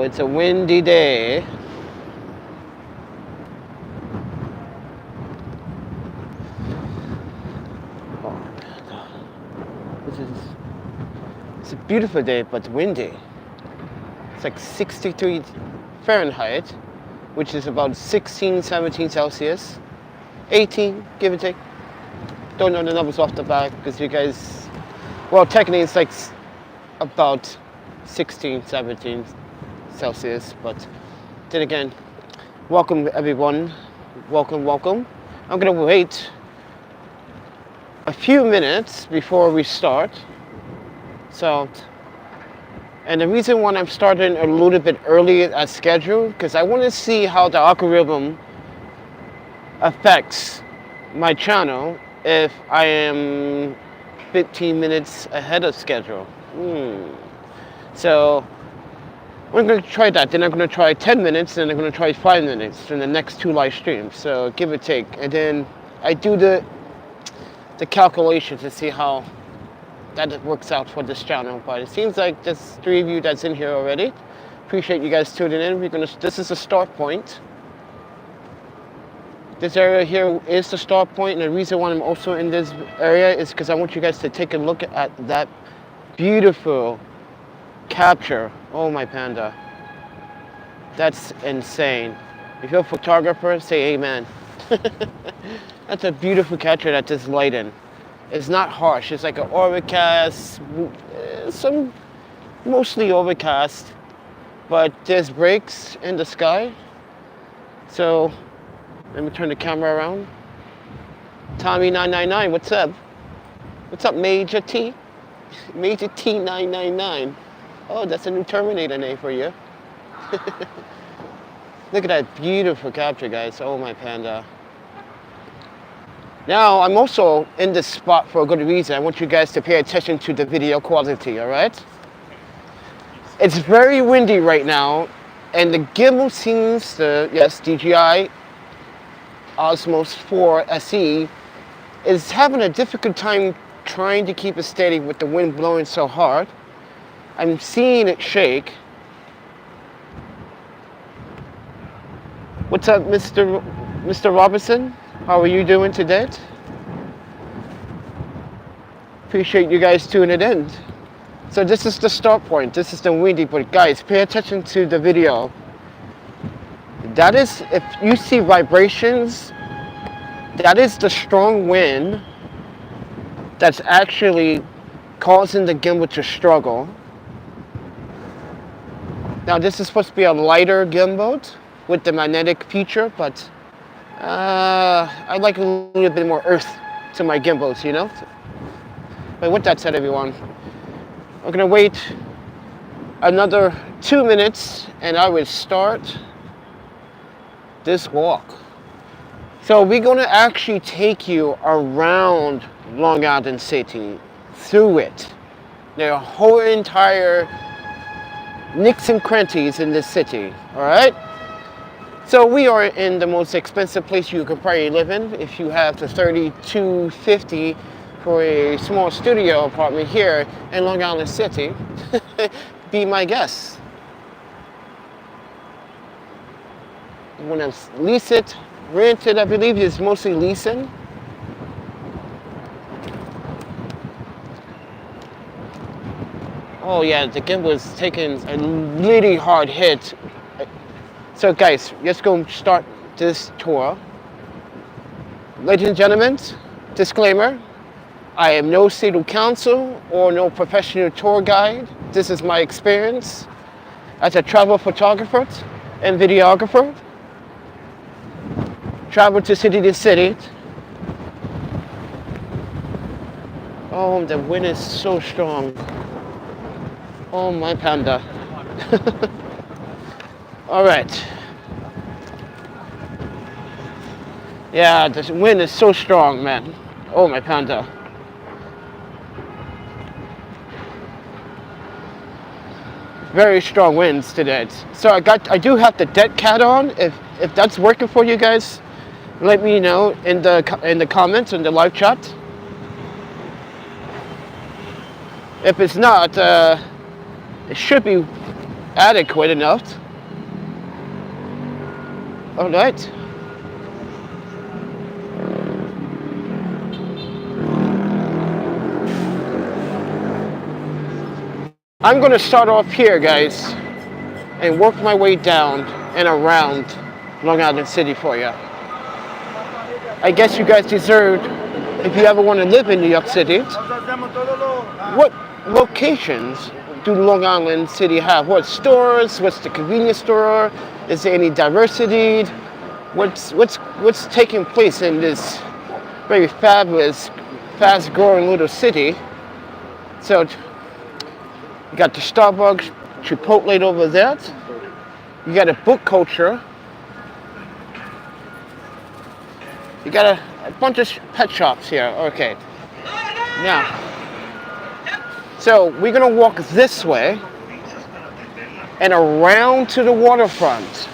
It's a windy day. It's a beautiful day, but windy. It's like 63 Fahrenheit, which is about 16, 17 Celsius. 18, give or take. Don't know the numbers off the back because you guys, well, technically it's like about 16, 17 Celsius, but then again, welcome everyone. Welcome. I'm gonna wait a few minutes before we start. So, and the reason why I'm starting a little bit early as scheduled, because I want to see how the algorithm affects my channel if I am 15 minutes ahead of schedule. So, I'm going to try that. Then I'm going to try 10 minutes, and I'm going to try 5 minutes in the next 2 live streams. So, give or take. And then I do the calculations to see how that works out for this channel. But it seems like there's 3 of you that's in here already. Appreciate you guys tuning in. This is the start point. This area here is the start point, and the reason why I'm also in this area is because I want you guys to take a look at that beautiful capture. Oh my panda. That's insane. If you're a photographer, say amen. That's a beautiful capture that this light in. It's not harsh. It's like an overcast, some mostly overcast, but there's breaks in the sky. So let me turn the camera around. Tommy999, what's up? What's up, Major T? Major T999. Oh, that's a new Terminator name for you. Look at that beautiful capture, guys. Oh my panda. Now, I'm also in this spot for a good reason. I want you guys to pay attention to the video quality, all right? It's very windy right now, and the gimbal seems to, yes, DJI Osmos 4 SE is having a difficult time trying to keep it steady with the wind blowing so hard. I'm seeing it shake. What's up, Mr. Robertson? How are you doing today? Appreciate you guys tuning in. So this is the start point. This is the windy, but guys, pay attention to the video. That is, if you see vibrations, that is the strong wind that's actually causing the gimbal to struggle. Now this is supposed to be a lighter gimbal with the magnetic feature, but I like a little bit more earth to my gimbals, you know? But with that said, everyone, I'm gonna wait another 2 minutes and I will start this walk. So we're gonna actually take you around Long Island City, through it. There are whole entire nooks and crannies in this city, all right? So we are in the most expensive place you could probably live in if you have the $32.50 for a small studio apartment here in Long Island City. Be my guest. You want to lease it, rent it, I believe it's mostly leasing. Oh yeah, the gimbal is taking a really hard hit. So guys, let's go start this tour. Ladies and gentlemen, disclaimer, I am no city council or no professional tour guide. This is my experience as a travel photographer and videographer. Travel to city. Oh, the wind is so strong. Oh my panda. All right. Yeah, the wind is so strong, man. Oh, my panda. Very strong winds today. So I do have the dead cat on. If that's working for you guys, let me know in the comments in the live chat. If it's not, it should be adequate enough. All right. I'm going to start off here, guys, and work my way down and around Long Island City for you. I guess you guys deserve, if you ever want to live in New York City, what locations do Long Island City have? What stores? What's the convenience store? Is there any diversity? What's taking place in this very fabulous, fast-growing little city? So you got the Starbucks, Chipotle over there. You got a book culture. You got a bunch of pet shops here. Okay. Now, so we're gonna walk this way and around to the waterfront.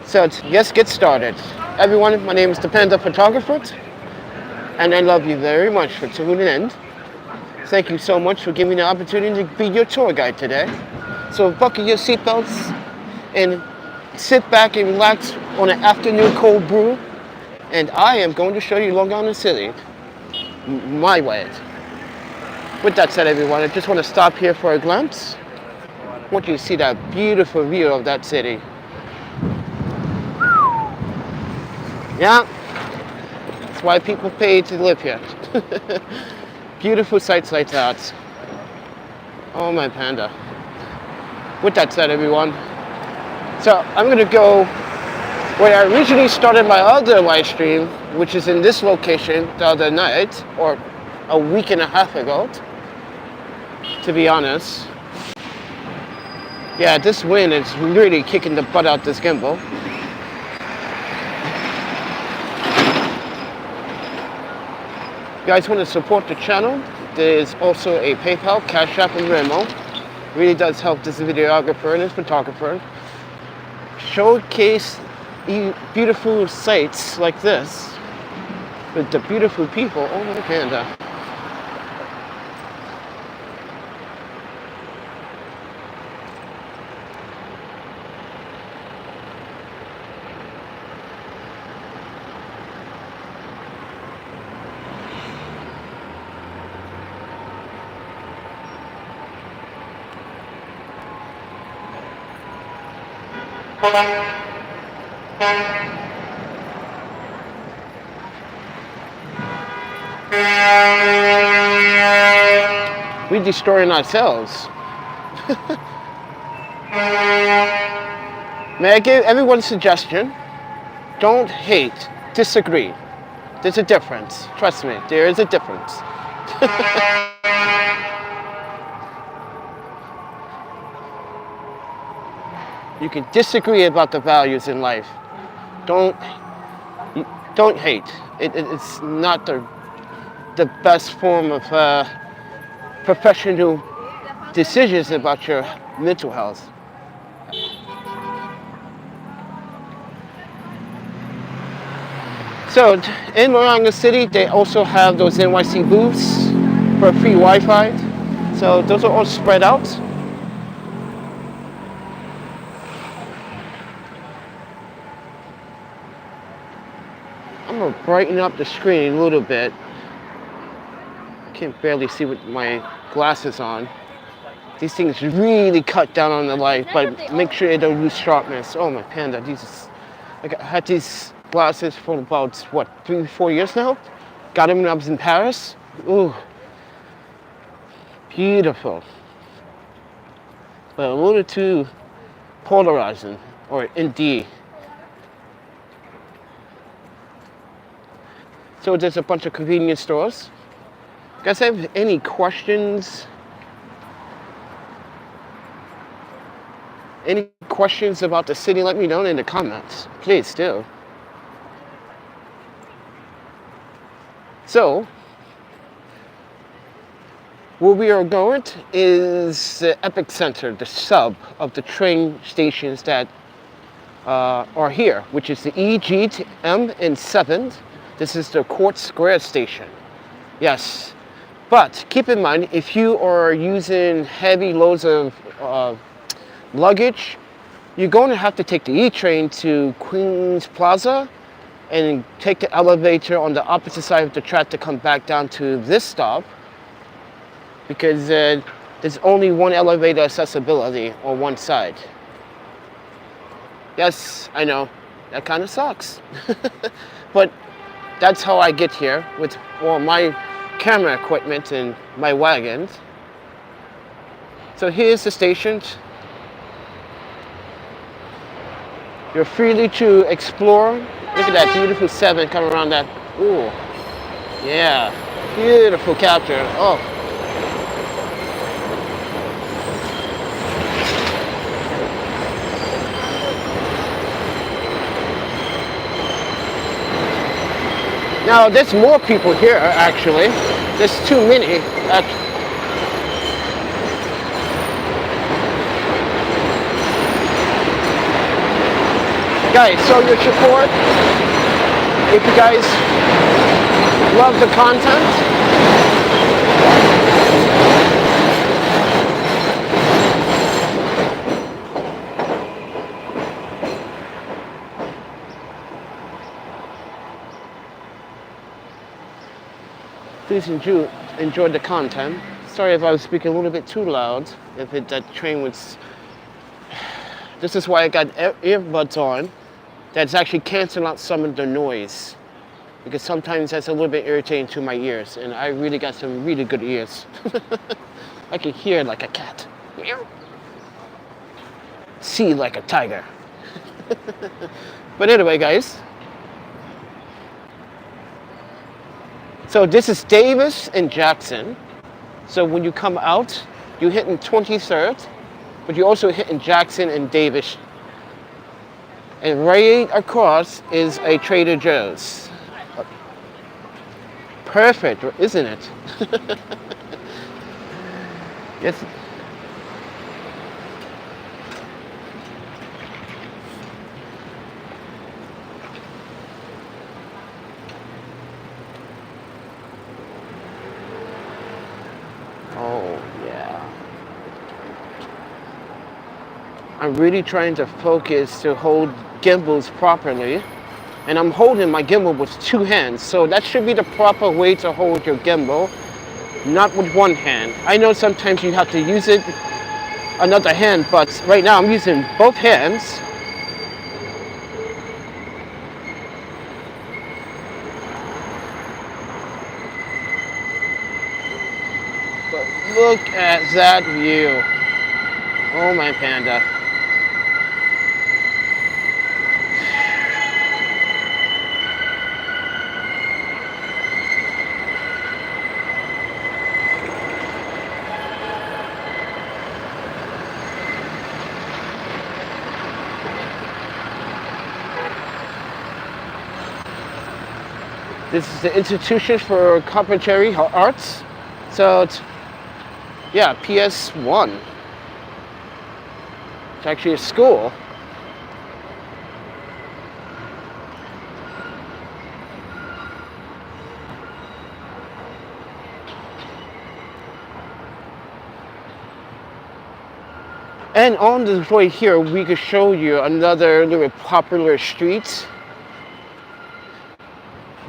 So let's get started. Everyone, my name is ThePandaPhotographer, and I love you very much for tuning in. Thank you so much for giving me the opportunity to be your tour guide today. So buckle your seatbelts and sit back and relax on an afternoon cold brew. And I am going to show you Long Island City, my way. With that said, everyone, I just want to stop here for a glance. I want you to see that beautiful view of that city. Yeah, that's why people pay to live here. Beautiful sights like that. Oh my panda. With that said, everyone, so I'm gonna go where I originally started my other live stream, which is in this location the other night, or a week and a half ago, to be honest. Yeah, this wind is really kicking the butt out this gimbal. If you guys want to support the channel, there is also a PayPal, Cash App, and Venmo. It really does help this videographer and this photographer showcase beautiful sights like this with the beautiful people. Oh my panda. We're destroying ourselves. May I give everyone a suggestion? Don't hate, disagree. There's a difference. Trust me, there is a difference. You can disagree about the values in life. Don't hate. It's not the best form of professional decisions about your mental health. So in Long Island City, they also have those NYC booths for free Wi-Fi. So those are all spread out. I'm gonna brighten up the screen a little bit. I can't barely see with my glasses on. These things really cut down on the light, but make sure they don't lose sharpness. Oh my panda, I had these glasses for about, what, 3-4 years now? Got them when I was in Paris. Ooh, beautiful. But a little too polarizing, or indeed. So there's a bunch of convenience stores. Guys, have any questions? Any questions about the city? Let me know in the comments. Please do. So, where we are going is the epicenter, the sub of the train stations that are here, which is the E, G, M, and 7th. This is the Quartz Square station. Yes. But keep in mind, if you are using heavy loads of luggage, you're going to have to take the E train to Queens Plaza and take the elevator on the opposite side of the track to come back down to this stop, because there's only one elevator accessibility on one side. Yes, I know, that kind of sucks. But that's how I get here with all my camera equipment and my wagons. So here's the station. You're freely to explore. Look at that beautiful 7 coming around that. Ooh, yeah, beautiful capture. Oh. Now, there's more people here, actually. There's too many. Guys, show your support. If you guys love the content, please enjoy the content. Sorry if I was speaking a little bit too loud. If that train was... This is why I got earbuds on. That's actually canceling out some of the noise. Because sometimes that's a little bit irritating to my ears. And I really got some really good ears. I can hear like a cat. See like a tiger. But anyway, guys. So this is Davis and Jackson. So when you come out, you're hitting 23rd, but you're also hitting Jackson and Davis. And right across is a Trader Joe's. Perfect, isn't it? Yes. Oh, yeah. I'm really trying to focus to hold gimbals properly. And I'm holding my gimbal with 2 hands. So that should be the proper way to hold your gimbal, not with 1 hand. I know sometimes you have to use it another hand, but right now I'm using both hands. But look at that view. Oh my panda. This is the Institution for Contemporary Arts. So it's, yeah, PS1. It's actually a school. And on this way here, we could show you another little popular street.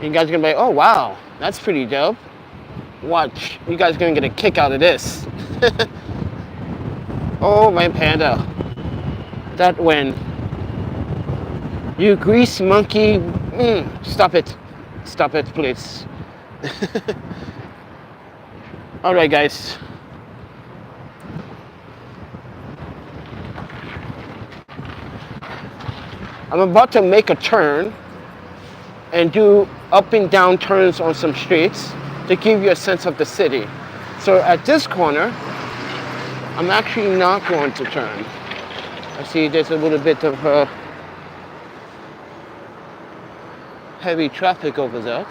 You guys are gonna be like, oh wow, that's pretty dope. Watch, you guys are gonna get a kick out of this. Oh my panda. That when you grease monkey, stop it. Stop it, please. Alright guys. I'm about to make a turn and do up and down turns on some streets to give you a sense of the city. So at this corner, I'm actually not going to turn. I see there's a little bit of heavy traffic over there.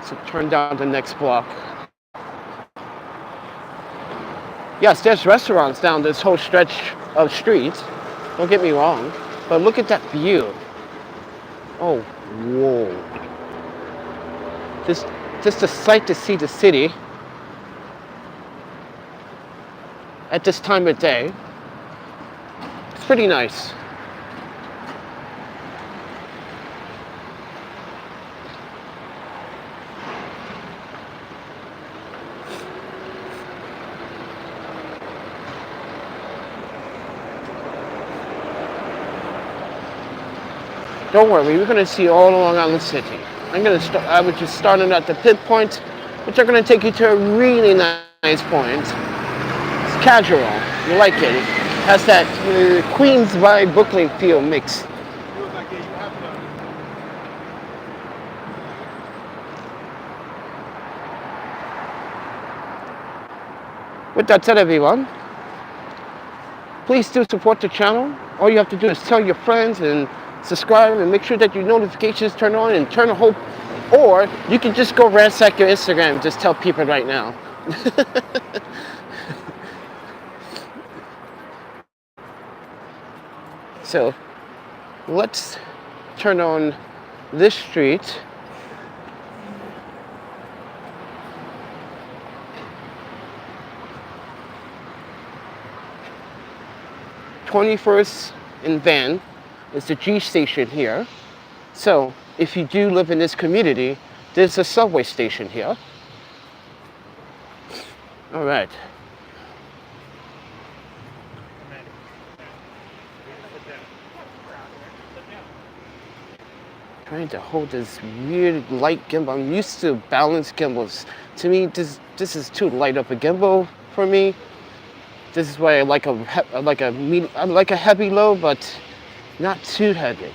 So turn down the next block. Yes, there's restaurants down this whole stretch of streets. Don't get me wrong. But look at that view. Oh, whoa. Just, just a sight to see the city at this time of day. It's pretty nice. Don't worry, we're gonna see all along the city. I was just starting at the pinpoint, which are gonna take you to a really nice point. It's casual, you like it. It has that Queens vibe Brooklyn feel mix. With that said, everyone, please do support the channel. All you have to do is tell your friends and subscribe and make sure that your notifications turn on and turn a whole, or you can just go ransack your Instagram and just tell people right now. So let's turn on this street. (21st in Van is the G station here. So if you do live in this community, there's a subway station here. All right. Trying to hold this weird light gimbal. I'm used to balanced gimbals. To me, this is too light of a gimbal for me. This is why I like a heavy low, but not too heavy.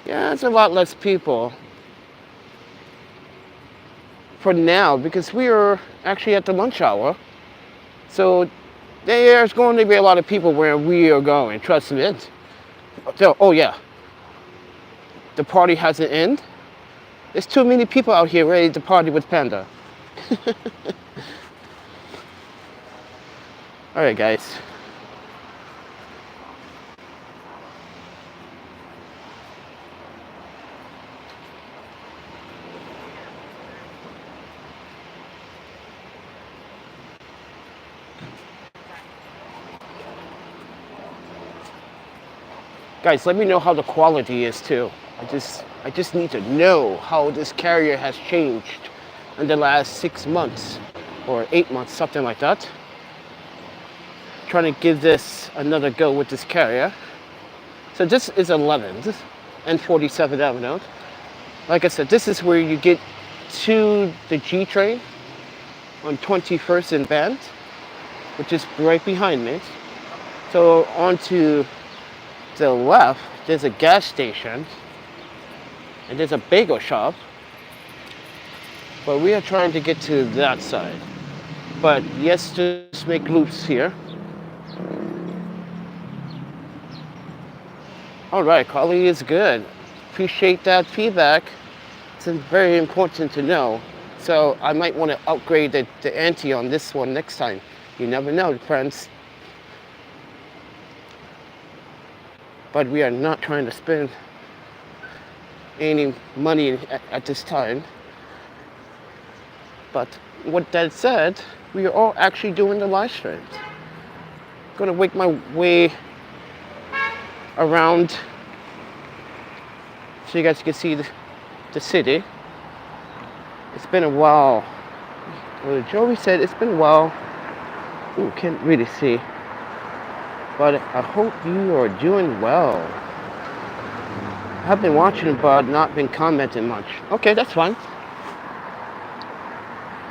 Yeah, it's a lot less people for now because we are actually at the lunch hour. So there's going to be a lot of people where we are going, trust me. So, oh yeah, the party hasn't ended. There's too many people out here ready to party with Panda. All right, guys. Guys, let me know how the quality is too. I just need to know how this carrier has changed in the last 6 months or 8 months, something like that. Trying to give this another go with this carrier. So this is 11th and 47th Avenue. Like I said, this is where you get to the G train on 21st and Van, which is right behind me. So onto the left, there's a gas station and there's a bagel shop, but we are trying to get to that side. But yes, just make loops here. All right, quality is good. Appreciate that feedback. It's very important to know. So I might want to upgrade the ante on this one next time. You never know, friends. But we are not trying to spend any money at this time. But with that said, we are all actually doing the live stream. Gonna make my way around so you guys can see the city. It's been a while. Well, Joey said it's been a while. Ooh, can't really see. But I hope you are doing well. I've been watching but not been commenting much. Okay, that's fine.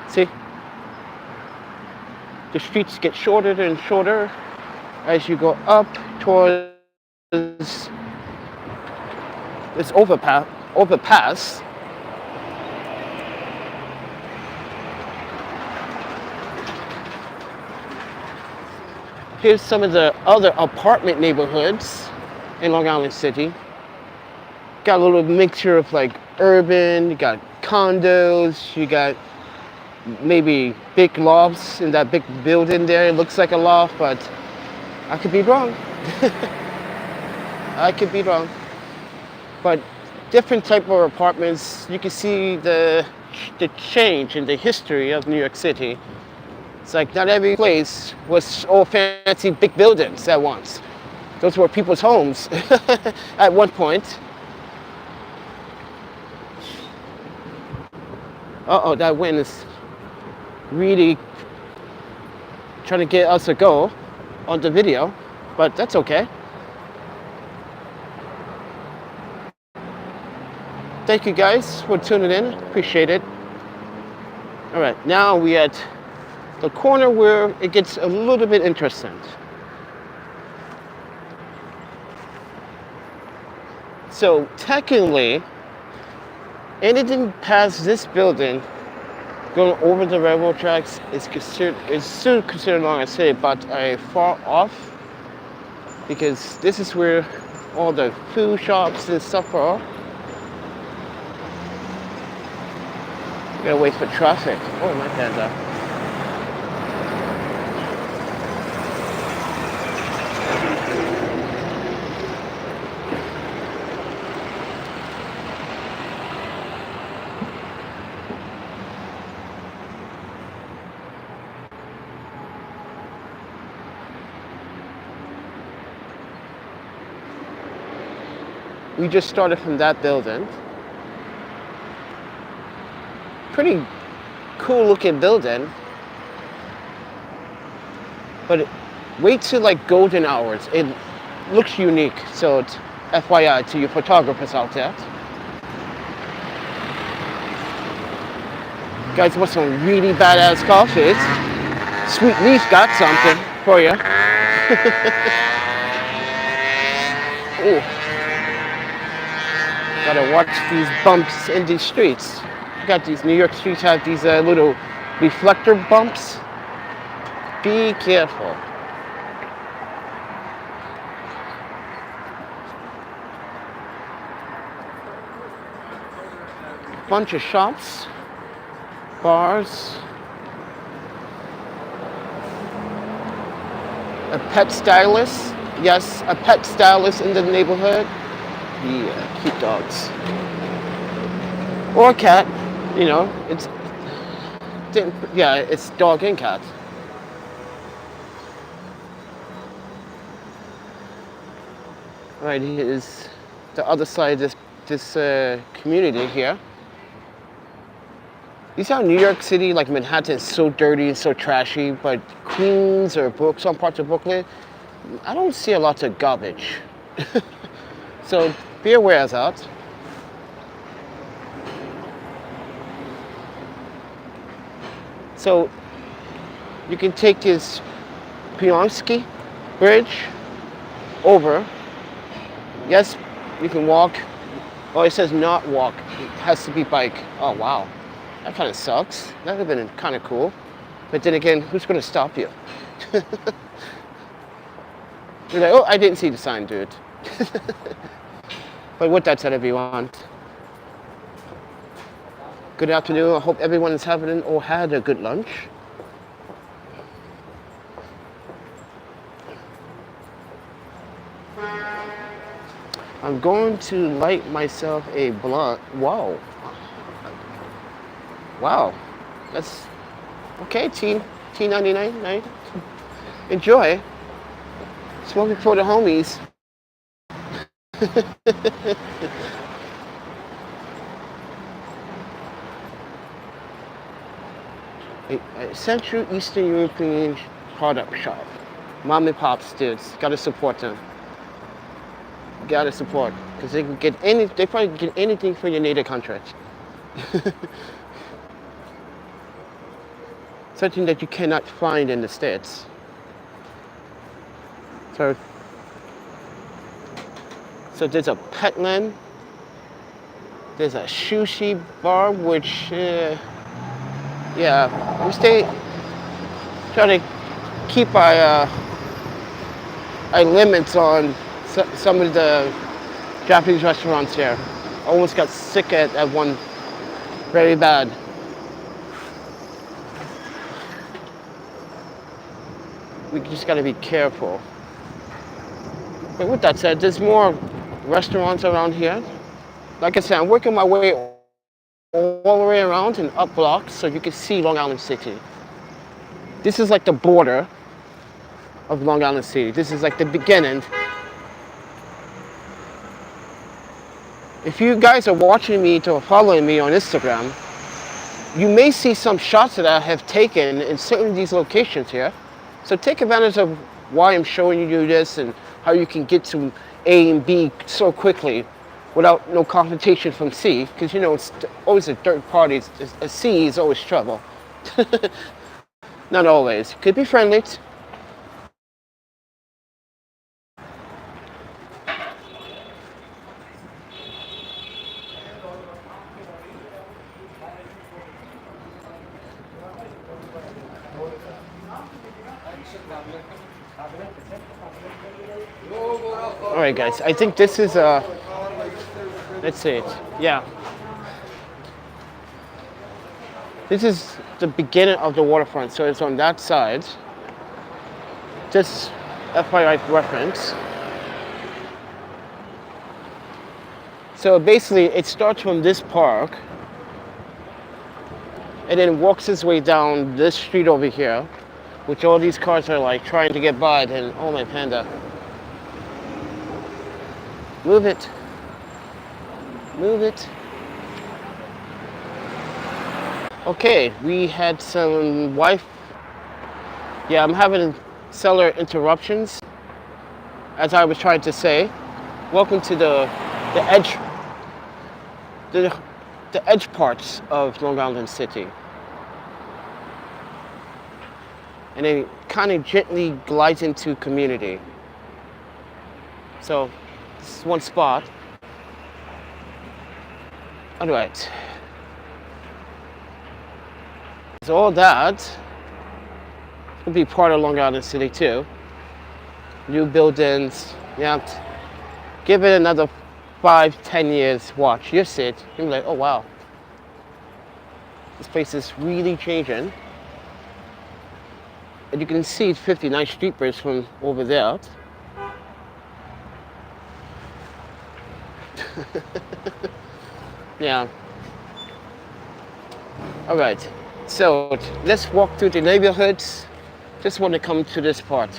See? The streets get shorter and shorter as you go up towards this overpass. Here's some of the other apartment neighborhoods in Long Island City. got a little mixture of like urban, you got condos, you got maybe big lofts in that big building there. It looks like a loft, but I could be wrong. I could be wrong. But different type of apartments, you can see the change in the history of New York City. It's like not every place was all fancy big buildings at once. Those were people's homes at one point. Uh-oh, that wind is really trying to get us to go on the video, but that's okay. Thank you guys for tuning in, appreciate it. All right, now we're at the corner where it gets a little bit interesting. So technically, anything past this building going over the railroad tracks is still considered along a city, but far off, because this is where all the food shops and stuff are. Gotta wait for traffic. Oh, my panda. We just started from that building. Pretty cool looking building. But wait till like golden hours. It looks unique. So it's FYI to you photographers out there. You guys want some really badass coffees? Sweet Leaf got something for you. Ooh. Gotta watch these bumps in these streets. You got these New York streets have these little reflector bumps. Be careful. Bunch of shops, bars, a pet stylist. Yes, a pet stylist in the neighborhood. Yeah, cute dogs. Or a cat, you know, it's dog and cat. Right, here's the other side of this community here. You see how New York City, like Manhattan, is so dirty and so trashy, but Queens or some parts of Brooklyn, I don't see a lot of garbage. So be aware of that. So you can take this Pionski Bridge over. Yes, you can walk. Oh, it says not walk. It has to be bike. Oh, wow. That kind of sucks. That would have been kind of cool. But then again, who's going to stop you? You're like, oh, I didn't see the sign, dude. But with that said, everyone, good afternoon. I hope everyone is having or had a good lunch. I'm going to light myself a blunt. Wow. Wow. That's okay, T99, right? Enjoy. Smoking for the homies. A Central Eastern European product shop. Mom and pops dudes, gotta support them. Gotta support, because they can get they probably get anything for your native country. Something that you cannot find in the States. So there's a Petland, there's a sushi bar, which, yeah, we try to keep our limits on some of the Japanese restaurants here. almost got sick at one very bad. We just gotta be careful. But with that said, there's more restaurants around here. Like I said, I'm working my way all the way around and up blocks so you can see Long Island City. This is like the border of Long Island City. This is like the beginning. If you guys are watching me or following me on Instagram, you may see some shots that I have taken in certain of these locations here. So take advantage of why I'm showing you this and how you can get to A and B so quickly without no confrontation from C, because you know it's always a third party. A C is always trouble. Not always. Could be friendly. All right, guys. I think this is let's see it. Yeah. This is the beginning of the waterfront, so it's on that side. Just FYI reference. So basically, it starts from this park, and then walks its way down this street over here, which all these cars are like trying to get by. And oh my panda, move it, move it. Okay, we had some yeah, I'm having cellular interruptions, as I was trying to say. Welcome to the edge parts of Long Island City. And it kind of gently glides into community. So this is one spot. All right. So all that will be part of Long Island City too. New buildings. Yeah. Give it another 5-10 years. Watch. You'll see it. You'll be like, oh wow. This place is really changing. And you can see 59 Street Bridge from over there. Yeah. All right. So let's walk through the neighborhoods. Just want to come to this part.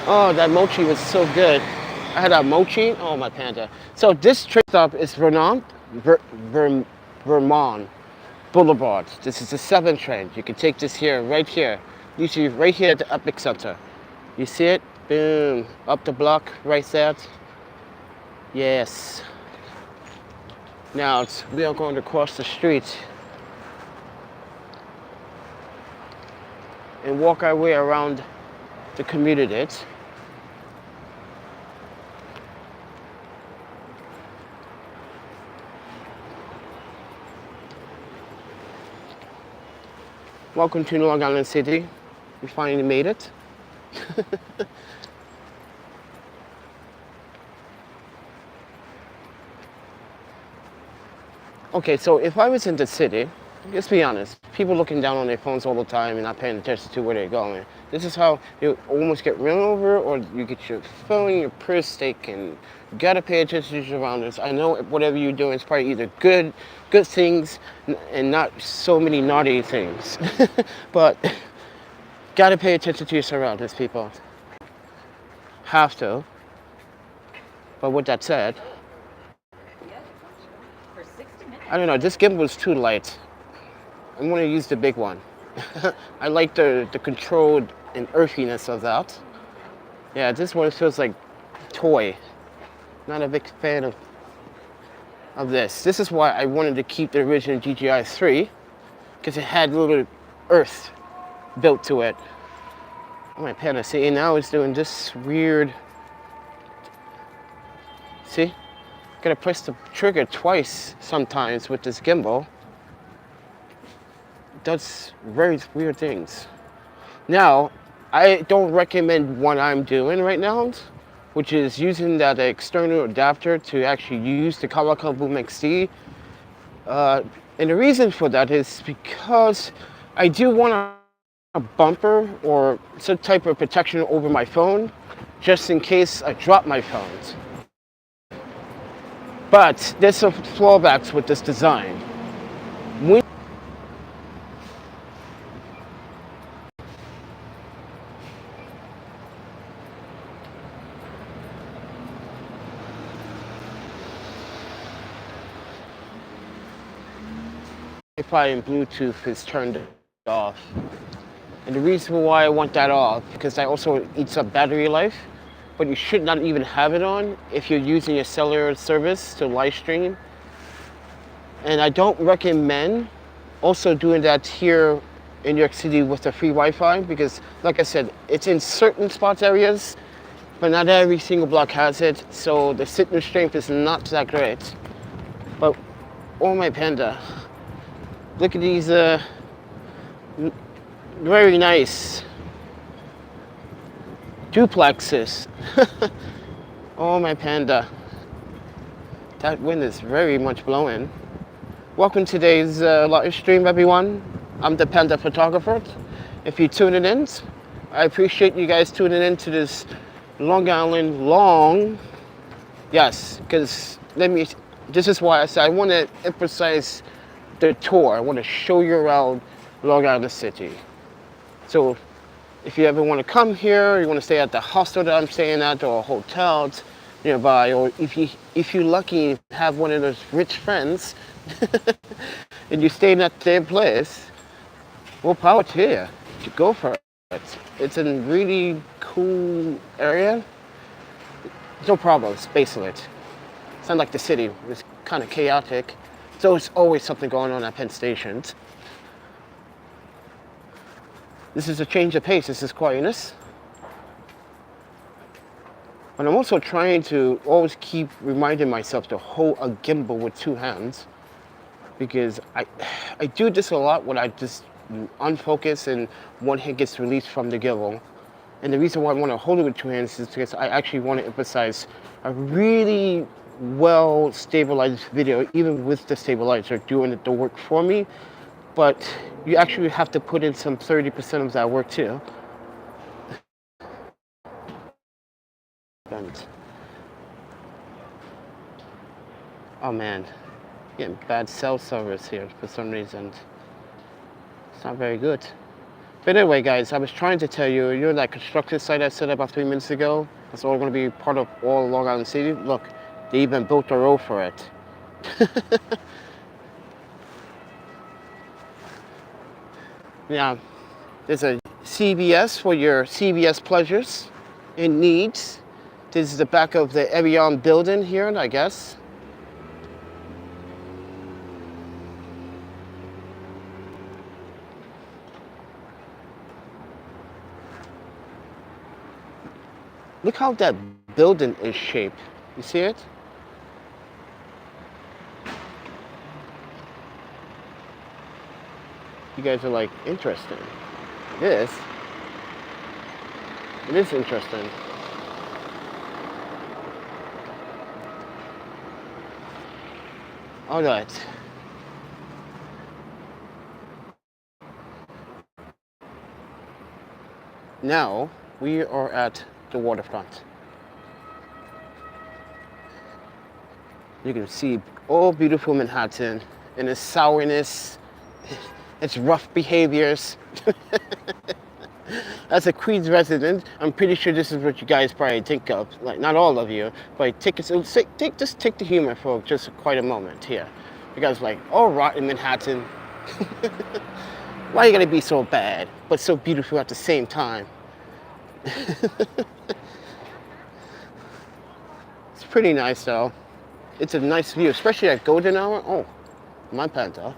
Oh, that mochi was so good. I had a mochi. Oh, my panda. So this trip stop is Vermont Boulevard. This is the 7th train. You can take this here, right here. Usually right here at the Epic Center. You see it? Boom. Up the block, right there. Yes. Now we are going to cross the street and walk our way around the community. Welcome to Long Island City. We finally made it. Okay, so if I was in the city, let's be honest, people looking down on their phones all the time and not paying attention to where they're going. This is how you almost get run over, or you get your phone, your purse taken. You gotta pay attention to your surroundings. I know whatever you're doing is probably either good things and not so many naughty things. But gotta pay attention to your surroundings, people. Have to. But with that said, I don't know, this gimbal is too light. I'm gonna use the big one. I like the controlled and earthiness of that. Yeah, this one feels like toy. Not a big fan of this. This is why I wanted to keep the original DJI 3, because it had a little earth built to it. Oh my panda, see, and now it's doing this weird, see? Gotta press the trigger twice sometimes with this gimbal. It does very weird things. Now, I don't recommend what I'm doing right now, which is using that external adapter to actually use the Kawako boomx-d. And the reason for that is because I do want a bumper or some type of protection over my phone, just in case I drop my phone. But there's some drawbacks with this design. When Wi-Fi and Bluetooth is turned off. And the reason why I want that off, because that also eats up battery life, but you should not even have it on if you're using a cellular service to live stream. And I don't recommend also doing that here in New York City with the free Wi-Fi, because like I said, it's in certain spots areas, but not every single block has it, so the signal strength is not that great. But oh my panda, look at these very nice duplexes. Oh my panda, that wind is very much blowing. Welcome to today's live stream, everyone. I'm the Panda Photographer. If you're tuning in, I appreciate you guys tuning in to this Long Island long. Yes, because this is why I said I want to emphasize the tour. I want to show you around Long Island City. So if you ever want to come here, you want to stay at the hostel that I'm staying at, or hotels nearby, or if you're lucky and have one of those rich friends and you're staying at their place, well, power to you. Go for it. It's a really cool area. No problems, basically. It's not like the city. It's kind of chaotic. So there's always something going on at Penn Station. This is a change of pace. This is quietness. But I'm also trying to always keep reminding myself to hold a gimbal with two hands, because I do this a lot when I just unfocus and one hand gets released from the gimbal. And the reason why I want to hold it with two hands is because I actually want to emphasize a really well stabilized video, even with the stabilizer doing the work for me. But you actually have to put in some 30% of that work too. And, oh man, getting bad cell service here for some reason. It's not very good. But anyway, guys, I was trying to tell you, you're that construction site I set up about 3 minutes ago. That's all going to be part of all Long Island City. Look, they even built a road for it. Yeah, there's a CVS for your CVS pleasures and needs. This is the back of the Evian building here, I guess. Look how that building is shaped. You see it? You guys are like, interesting. It is interesting. All right. Now we are at the waterfront. You can see all beautiful Manhattan and its sourness, its rough behaviors. As a Queens resident, I'm pretty sure this is what you guys probably think of. Like, not all of you, but just take the humor for just quite a moment here. You guys are like, all rotten Manhattan. Why are you gonna be so bad, but so beautiful at the same time? It's pretty nice though. It's a nice view, especially at golden hour. Oh, my panda.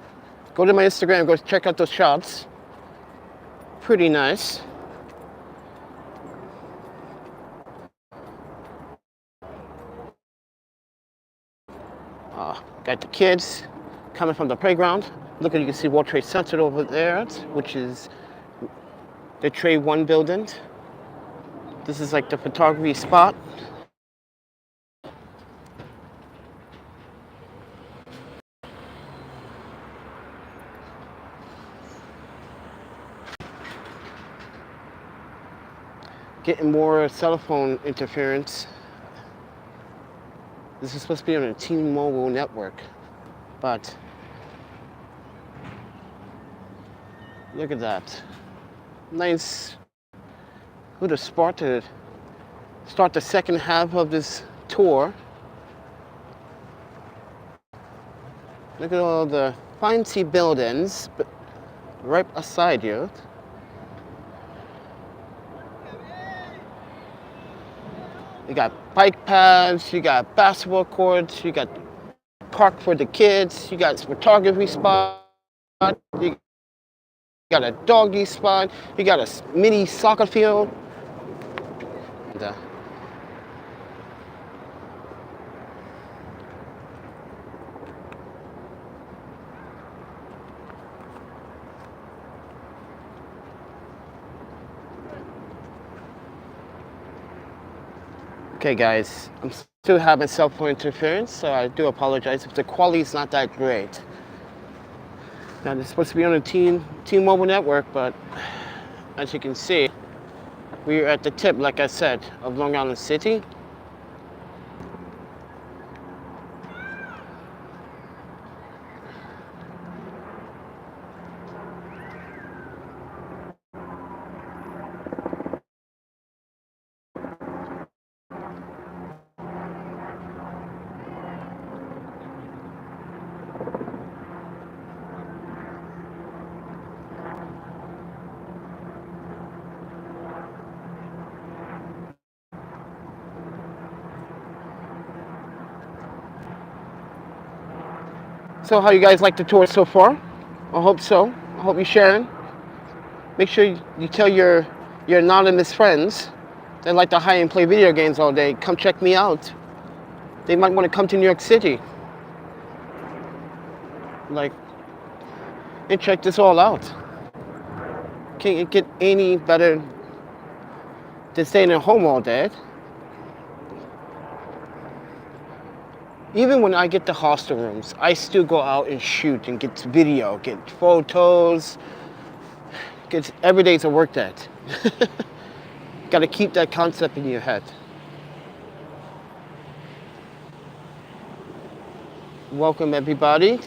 Go to my Instagram, go check out those shots. Pretty nice. Got the kids coming from the playground. Look, you can see World Trade Center over there, which is the Trade 1 building. This is like the photography spot. Getting more cell phone interference. This is supposed to be on a T-Mobile network, but look at that. Nice. Who'd have start the second half of this tour. Look at all the fancy buildings right beside you. You got bike paths, you got basketball courts, you got park for the kids, you got photography spot, you got a doggy spot, you got a mini soccer field. And, okay guys, I'm still having cell phone interference, so I do apologize if the quality is not that great. Now it's supposed to be on a T-Mobile network, but as you can see, we're at the tip, like I said, of Long Island City. So how you guys like the tour so far? I hope so. I hope you're sharing. Make sure you tell your anonymous friends that like to hide and play video games all day. Come check me out. They might want to come to New York City. Like, and check this all out. Can't get any better than staying at home all day. Even when I get the hostel rooms, I still go out and shoot and get video, get photos. Every day's a work day. Got to keep that concept in your head. Welcome everybody.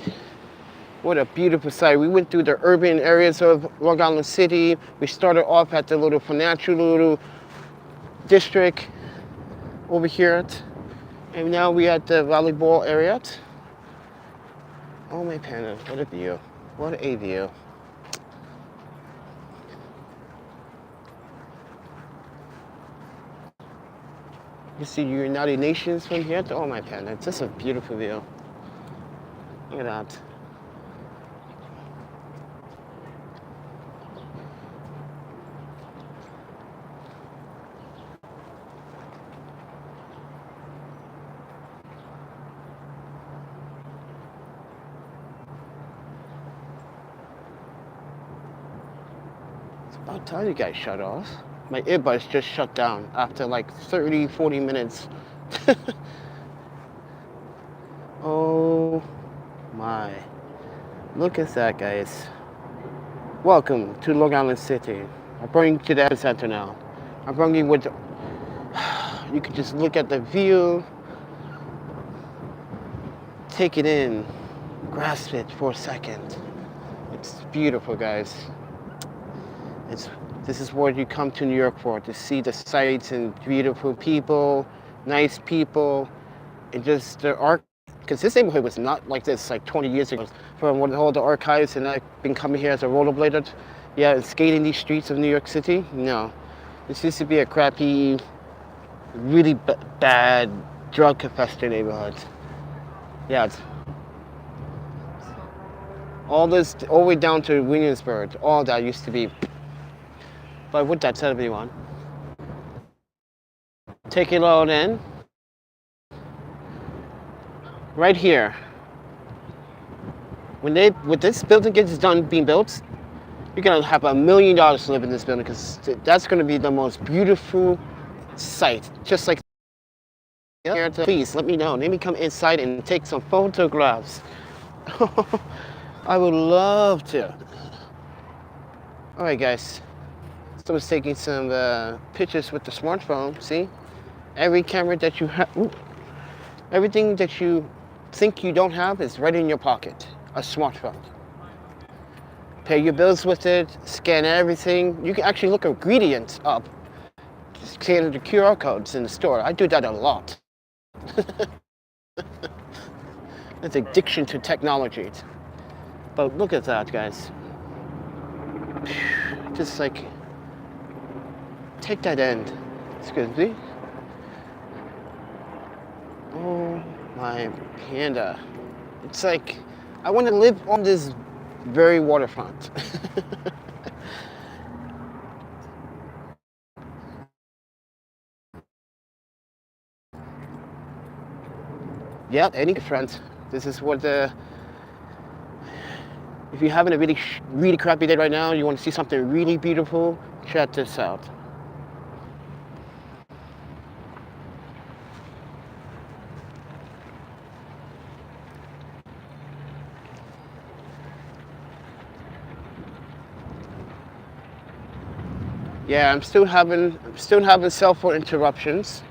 What a beautiful sight. We went through the urban areas of Long Island City. We started off at the little financial district over here. And now we're at the volleyball area. Oh my panda, what a view. What a view. You see the United Nations from here. Oh my panda, it's just a beautiful view. Look at that. About time you guys shut off. My earbuds just shut down after like 30, 40 minutes. Oh my. Look at that, guys. Welcome to Long Island City. I bring you to the epicenter now. I bring you with, you can just look at the view, take it in, grasp it for a second. It's beautiful, guys. This is what you come to New York for, to see the sights and beautiful people, nice people, and just the art. Because this neighborhood was not like this like 20 years ago. From all the archives, and I've been coming here as a rollerblader, yeah, and skating these streets of New York City. No, this used to be a crappy, really bad, drug-infested neighborhood. Yeah, all this, all the way down to Williamsburg, all that used to be. But with that said, everyone, take it all in. Right here, when this building gets done being built, You're gonna have $1 million to live in this building because that's gonna be the most beautiful sight. Just like here, please let me know. Let me come inside and take some photographs. I would love to. All right, guys. Someone's taking some pictures with the smartphone. See, every camera that you have, everything that you think you don't have is right in your pocket. A smartphone. Pay your bills with it, scan everything. You can actually look ingredients up, scan the QR codes in the store. I do that a lot. It's addiction to technology. But look at that, guys. Just like, take that end. Excuse me. Oh my panda. It's like, I want to live on this very waterfront. Yeah, any friends. This is what the. If you're having a really crappy day right now, you want to see something really beautiful, check this out. Yeah, I'm still having cell phone interruptions.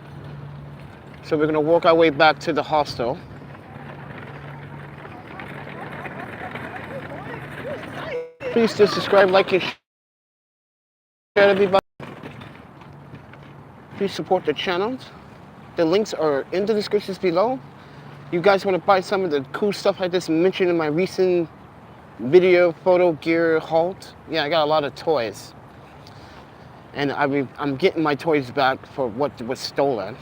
So we're gonna walk our way back to the hostel. Please do subscribe, like, and share, everybody. Please support the channel. The links are in the descriptions below. You guys want to buy some of the cool stuff I just mentioned in my recent video photo gear haul? Yeah, I got a lot of toys. And I'm getting my toys back for what was stolen.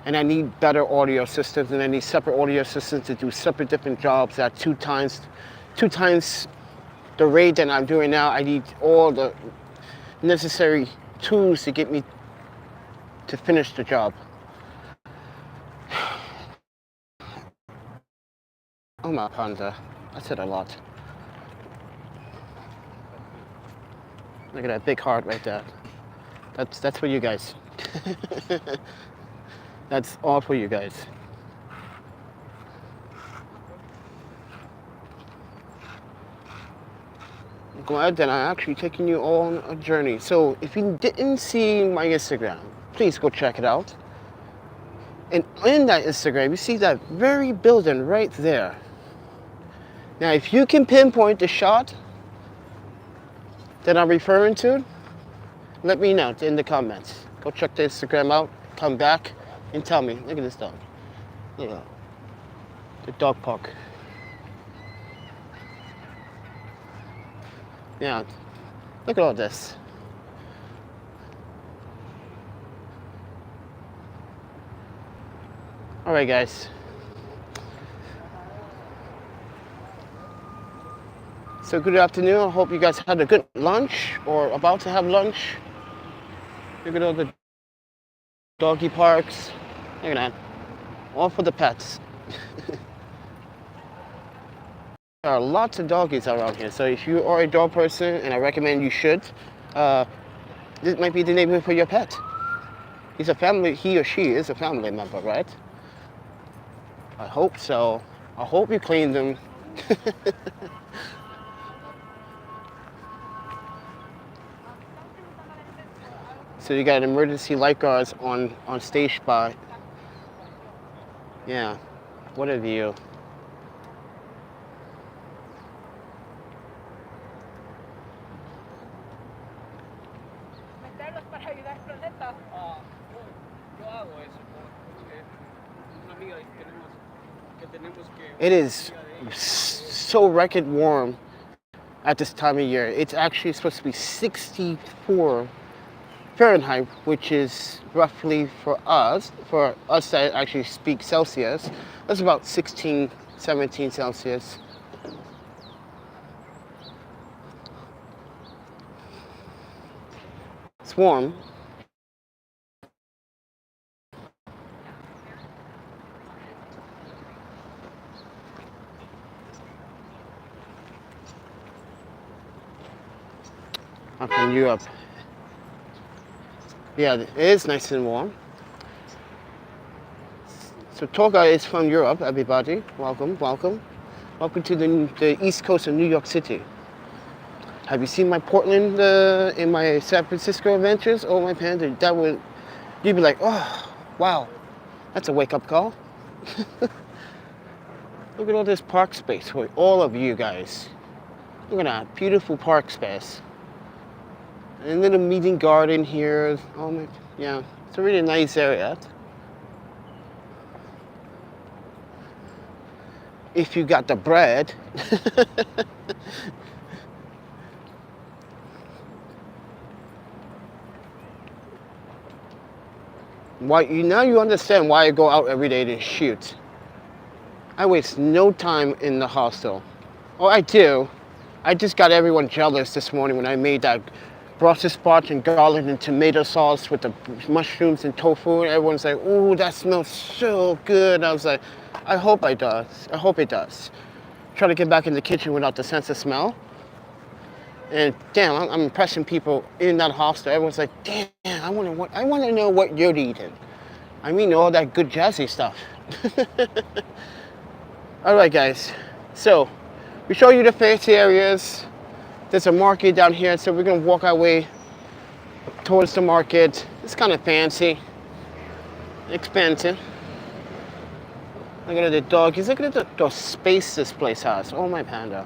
And I need better audio systems, and I need separate audio systems to do separate different jobs at two times the rate that I'm doing now. I need all the necessary tools to get me to finish the job. Oh my panda, I said a lot. Look at that big heart right there. That's for you guys. That's all for you guys. I'm glad that I'm actually taking you on a journey. So if you didn't see my Instagram, please go check it out. And in that Instagram, you see that very building right there. Now, if you can pinpoint the shot that I'm referring to, let me know in the comments. Go check the Instagram out, come back, and tell me. Look at this dog. Look at that. The dog park. Yeah, look at all this. All right, guys. So good afternoon. I hope you guys had a good lunch or about to have lunch. Look at all the doggy parks. Look at that. All for the pets. There are lots of doggies around here. So if you are a dog person, and I recommend you should, this might be the neighborhood for your pet. He's a family, he or she is a family member, right? I hope so. I hope you clean them. So you got emergency lifeguards on stage by. Yeah, what a view. It is so record warm at this time of year. It's actually supposed to be 64 Fahrenheit, which is roughly for us that actually speak Celsius, that's about 16, 17 Celsius. It's warm. I'm from Europe. Yeah, it is nice and warm. So Toga is from Europe, everybody. Welcome, welcome. Welcome to the east coast of New York City. Have you seen my Portland in my San Francisco adventures? Oh my panda, that would, you'd be like, oh, wow, that's a wake-up call. Look at all this park space for all of you guys. Look at that beautiful park space. And a little meeting garden here. Oh my, yeah, it's a really nice area. If you got the bread. Now you understand why I go out every day to shoot. I waste no time in the hostel. Oh, I do. I just got everyone jealous this morning when I made that Brussels sprouts and garlic and tomato sauce with the mushrooms and tofu. And everyone's like, "Ooh, that smells so good." I was like, I hope it does. I hope it does. Try to get back in the kitchen without the sense of smell. And damn, I'm impressing people in that hostel. Everyone's like, "Damn, I want to know what you're eating." I mean, all that good jazzy stuff. All right, guys. So we show you the fancy areas. There's a market down here, so we're gonna walk our way towards the market. It's kind of fancy, expensive. Look at the doggies. Look at the space this place has. Oh my panda.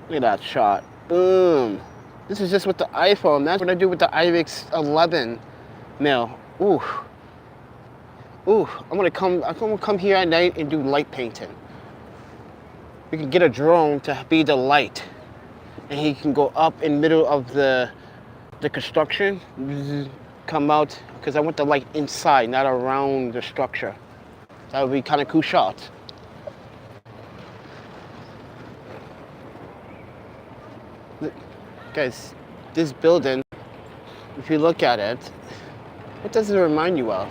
Look at that shot. Boom. This is just with the iPhone. That's what I do with the iRig 11 mil. Ooh. Ooh, I'm gonna come here at night and do light painting. We can get a drone to be the light, and he can go up in the middle of the construction, come out, because I want the light inside, not around the structure. That would be kind of cool shot. Look, guys, this building, if you look at it, what does it remind you of?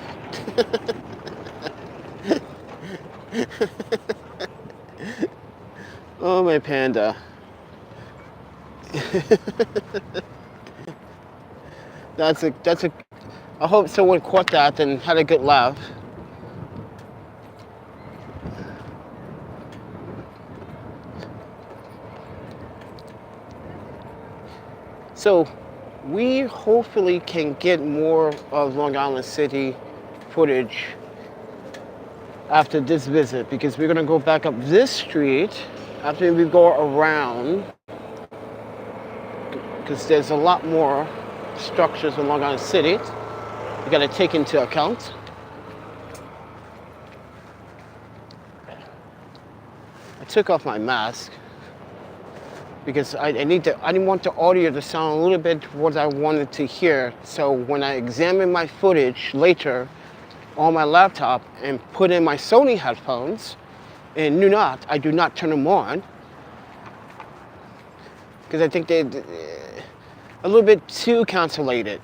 Oh my panda. that's a I hope someone caught that and had a good laugh. So we hopefully can get more of Long Island City footage after this visit, because we're gonna go back up this street after we go around, because there's a lot more structures in Long Island City you gotta take into account. I took off my mask because I didn't want the audio to sound a little bit what I wanted to hear. So when I examine my footage later on my laptop and put in my Sony headphones, and I do not turn them on, because I think they're a little bit too cancellated.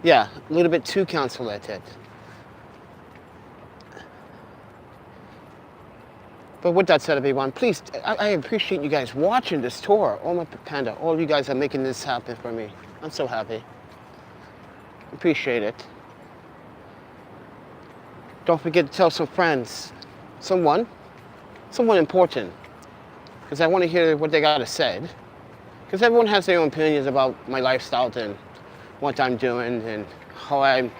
Yeah, a little bit too cancellated. But with that said, everyone, please, I appreciate you guys watching this tour. Oh my panda, all you guys are making this happen for me. I'm so happy. Appreciate it. Don't forget to tell some friends, someone important, because I want to hear what they got to say. Because everyone has their own opinions about my lifestyle and what I'm doing and how I'm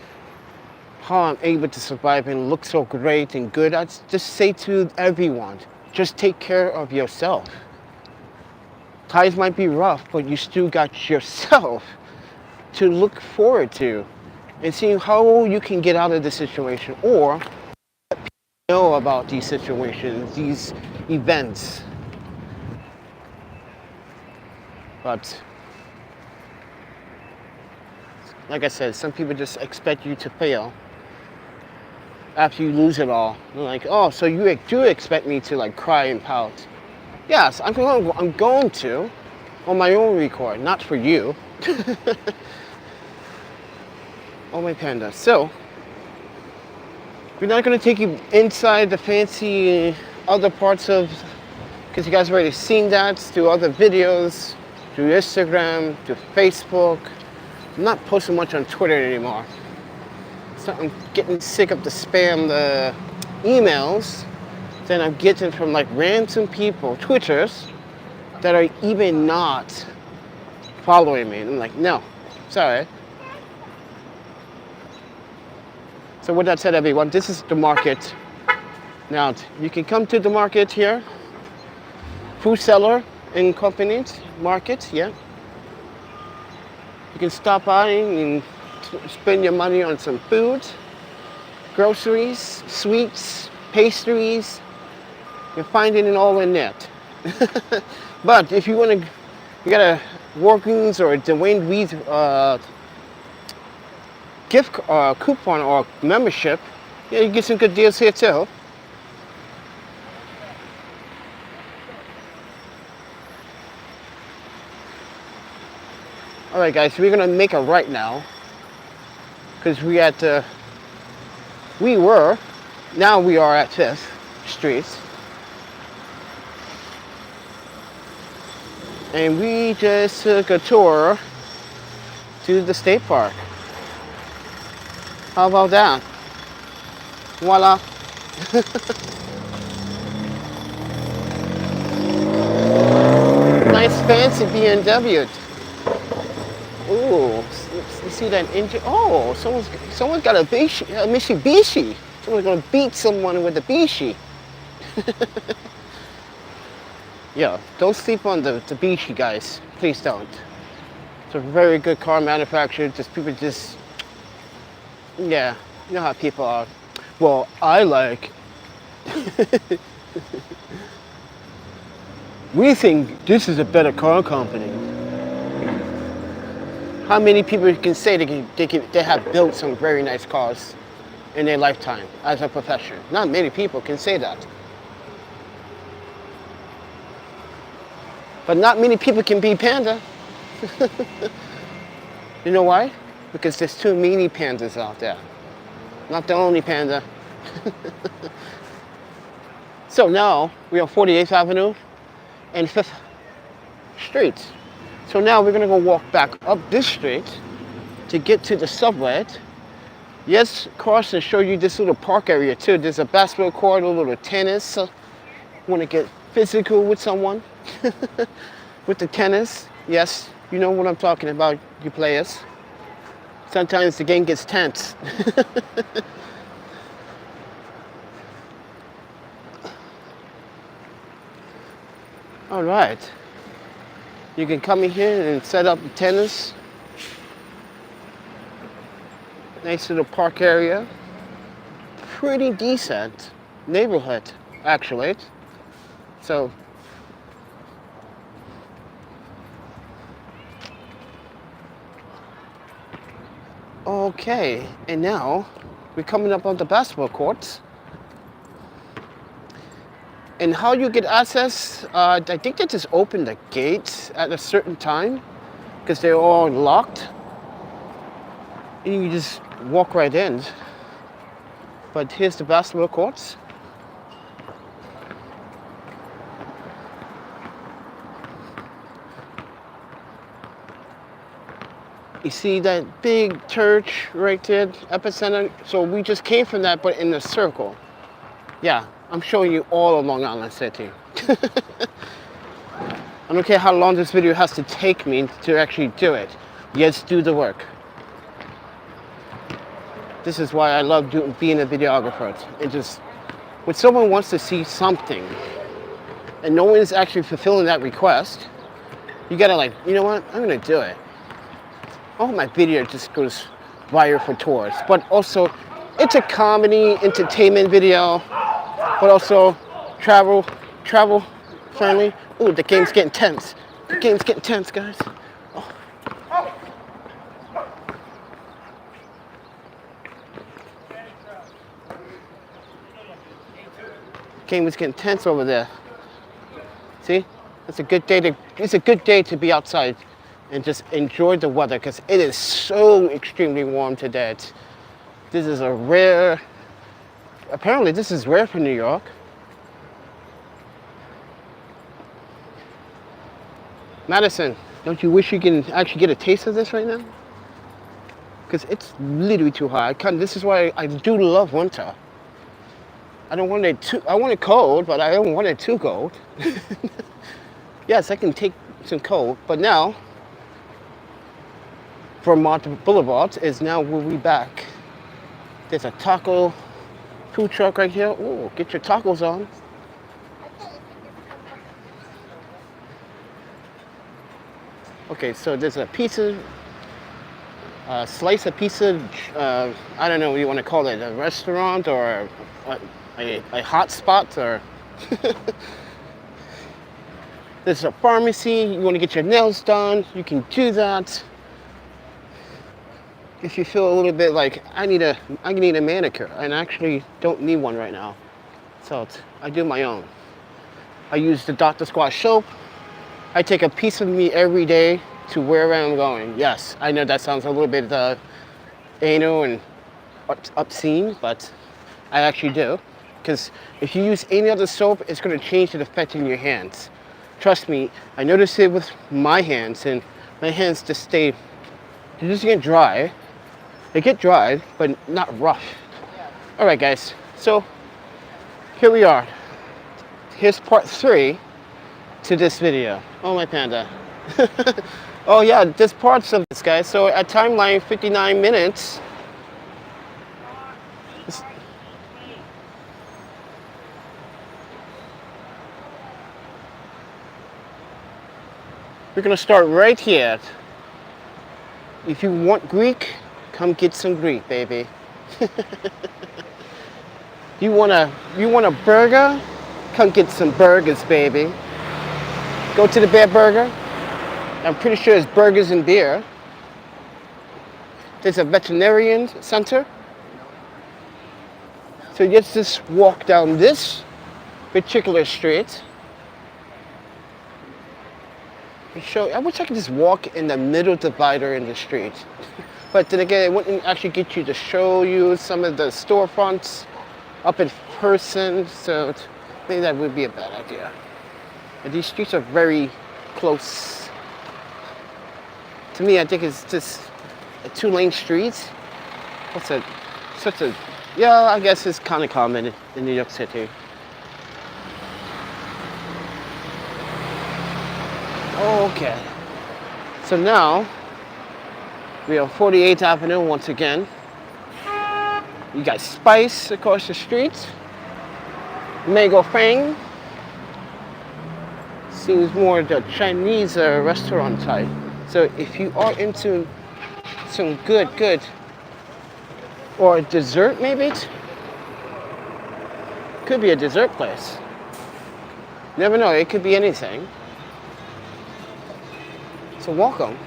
able to survive and look so great and good. I just say to everyone, just take care of yourself. Times might be rough, but you still got yourself to look forward to and see how you can get out of the situation, or let people know about these situations, these events. But like I said, some people just expect you to fail after you lose it all. They're like, oh, so you do expect me to like cry and pout? Yes, I'm going to, on my own record, not for you. Oh my panda. So we're not going to take you inside the fancy other parts of, because you guys already seen that through other videos, through Instagram, through Facebook. I'm not posting much on Twitter anymore. So I'm getting sick of the spam, the emails that I'm getting from like random people, Twitters, that are even not following me. And I'm like, no, sorry. So with that said, everyone, this is the market. Now, you can come to the market here. Food seller and companies market, yeah. You can stop by and spend your money on some food, groceries, sweets, pastries. You're finding it all in net. But if you want to, you got a Walgreens or a Dwayne Reed gift coupon or membership, yeah, you get some good deals here too. All right, guys, we're gonna make a right now because we are at 5th Street, and we just took a tour to the state park. How about that? Voila. Nice fancy BMW. Ooh, you see that engine? Oh, someone's got a Mitsubishi. Someone's gonna beat someone with a Bishi. Yeah, don't sleep on the Bishi, guys. Please don't. It's a very good car manufacturer. People yeah, you know how people are. Well, I like. We think this is a better car company. How many people can say they have built some very nice cars in their lifetime as a profession? Not many people can say that. But not many people can be Panda. You know why? Because there's too many pandas out there. Not the only panda. So now we're on 48th Avenue and 5th Street. So now we're gonna go walk back up this street to get to the subway. Yes, Carson showed you this little park area too. There's a basketball court, a little tennis. So want to get physical with someone with the tennis? Yes, you know what I'm talking about, you players. Sometimes the game gets tense. All right. You can come in here and set up tennis. Nice little park area. Pretty decent neighborhood, actually. So, okay, and now we're coming up on the basketball courts. And how you get access, I think they just open the gates at a certain time because they're all locked. And you just walk right in. But here's the basketball courts. You see that big church right there, epicenter? So we just came from that, but in a circle. Yeah. I'm showing you all of Long Island City. I don't care how long this video has to take me to actually do it. Yes, do the work. This is why I love being a videographer. It just, when someone wants to see something and no one is actually fulfilling that request, you gotta like, you know what, I'm gonna do it. I hope my video just goes viral for tourists, but also it's a comedy, entertainment video. But also travel friendly. Ooh, the game's getting tense. The game's getting tense, guys. Oh. Game was getting tense over there. See? It's a good day to be outside and just enjoy the weather because it is so extremely warm today. This is a rare. Apparently this is rare for New York. Madison, don't you wish you can actually get a taste of this right now? Because it's literally too hot. This is why I do love winter. I don't want it too. I want it cold, but I don't want it too cold. Yes, I can take some cold, but now Vermont Boulevard is now we'll be back. There's a taco food truck right here. Oh, get your tacos on. Okay, so there's a pizza, slice of pizza. I don't know what you want to call it, a restaurant or a hot spot or. There's a pharmacy. You want to get your nails done, you can do that. If you feel a little bit like I need a manicure, and I actually don't need one right now, so I do my own. I use the Dr. Squatch soap. I take a piece of me every day to wherever I'm going. Yes, I know that sounds a little bit anal and obscene, but I actually do. Because if you use any other soap, it's going to change the effect in your hands. Trust me, I noticed it with my hands, and my hands they just get dry. They get dry, but not rough. All right, guys, so here we are. Here's part 3 to this video. Oh, my panda. Oh yeah, there's parts of this, guys. So at timeline 59 minutes. We're gonna start right here. If you want Greek, come get some Greek, baby. You want a burger? Come get some burgers, baby. Go to the Bear Burger. I'm pretty sure it's burgers and beer. There's a veterinarian center. So you just walk down this particular street. I wish I could just walk in the middle divider in the street. But then again, it wouldn't actually get you to show you some of the storefronts up in person, so maybe that would be a bad idea. And these streets are very close. To me, I think it's just a 2-lane street. Yeah, I guess it's kind of common in New York City. Okay, so now we are 48th Avenue once again. You got Spice across the street. Mango Fang. Seems more the Chinese restaurant type. So if you are into some good, or dessert maybe, could be a dessert place. Never know, it could be anything. So welcome.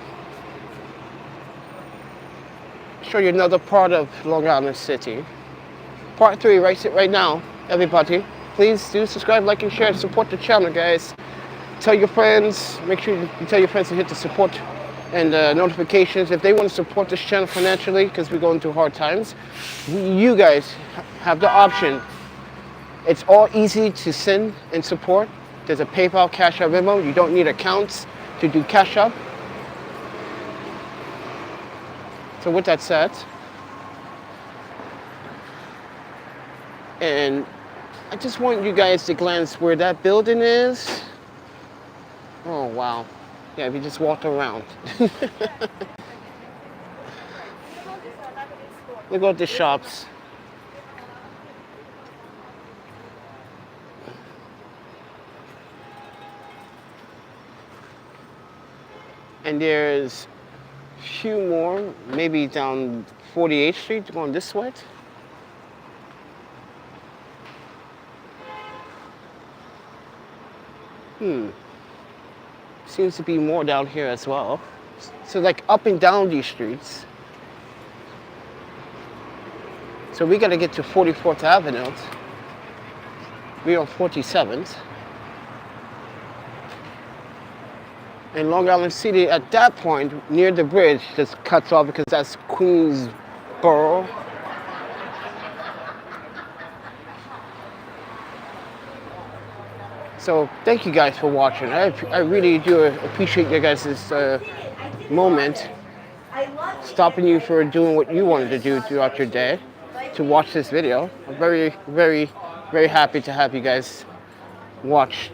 Show you another part of Long Island City. Part 3 right now, everybody. Please do subscribe, like, and share. Support the channel, guys. Tell your friends. Make sure you tell your friends to hit the support and notifications. If they want to support this channel financially, because we're going through hard times, you guys have the option. It's all easy to send and support. There's a PayPal, Cash App, Venmo. You don't need accounts to do Cash App. So with that said, and I just want you guys to glance where that building is. Oh wow. Yeah, if you just walked around. Look at the shops. And there's a few more, maybe down 48th Street, going this way. Seems to be more down here as well. So like up and down these streets. So we gotta get to 44th Avenue. We're on 47th. And Long Island City at that point, near the bridge, just cuts off because that's Queensboro. So So thank you guys for watching. I really do appreciate you guys' moment, stopping you for doing what you wanted to do throughout your day to watch this video. I'm very, very, very happy to have you guys watch.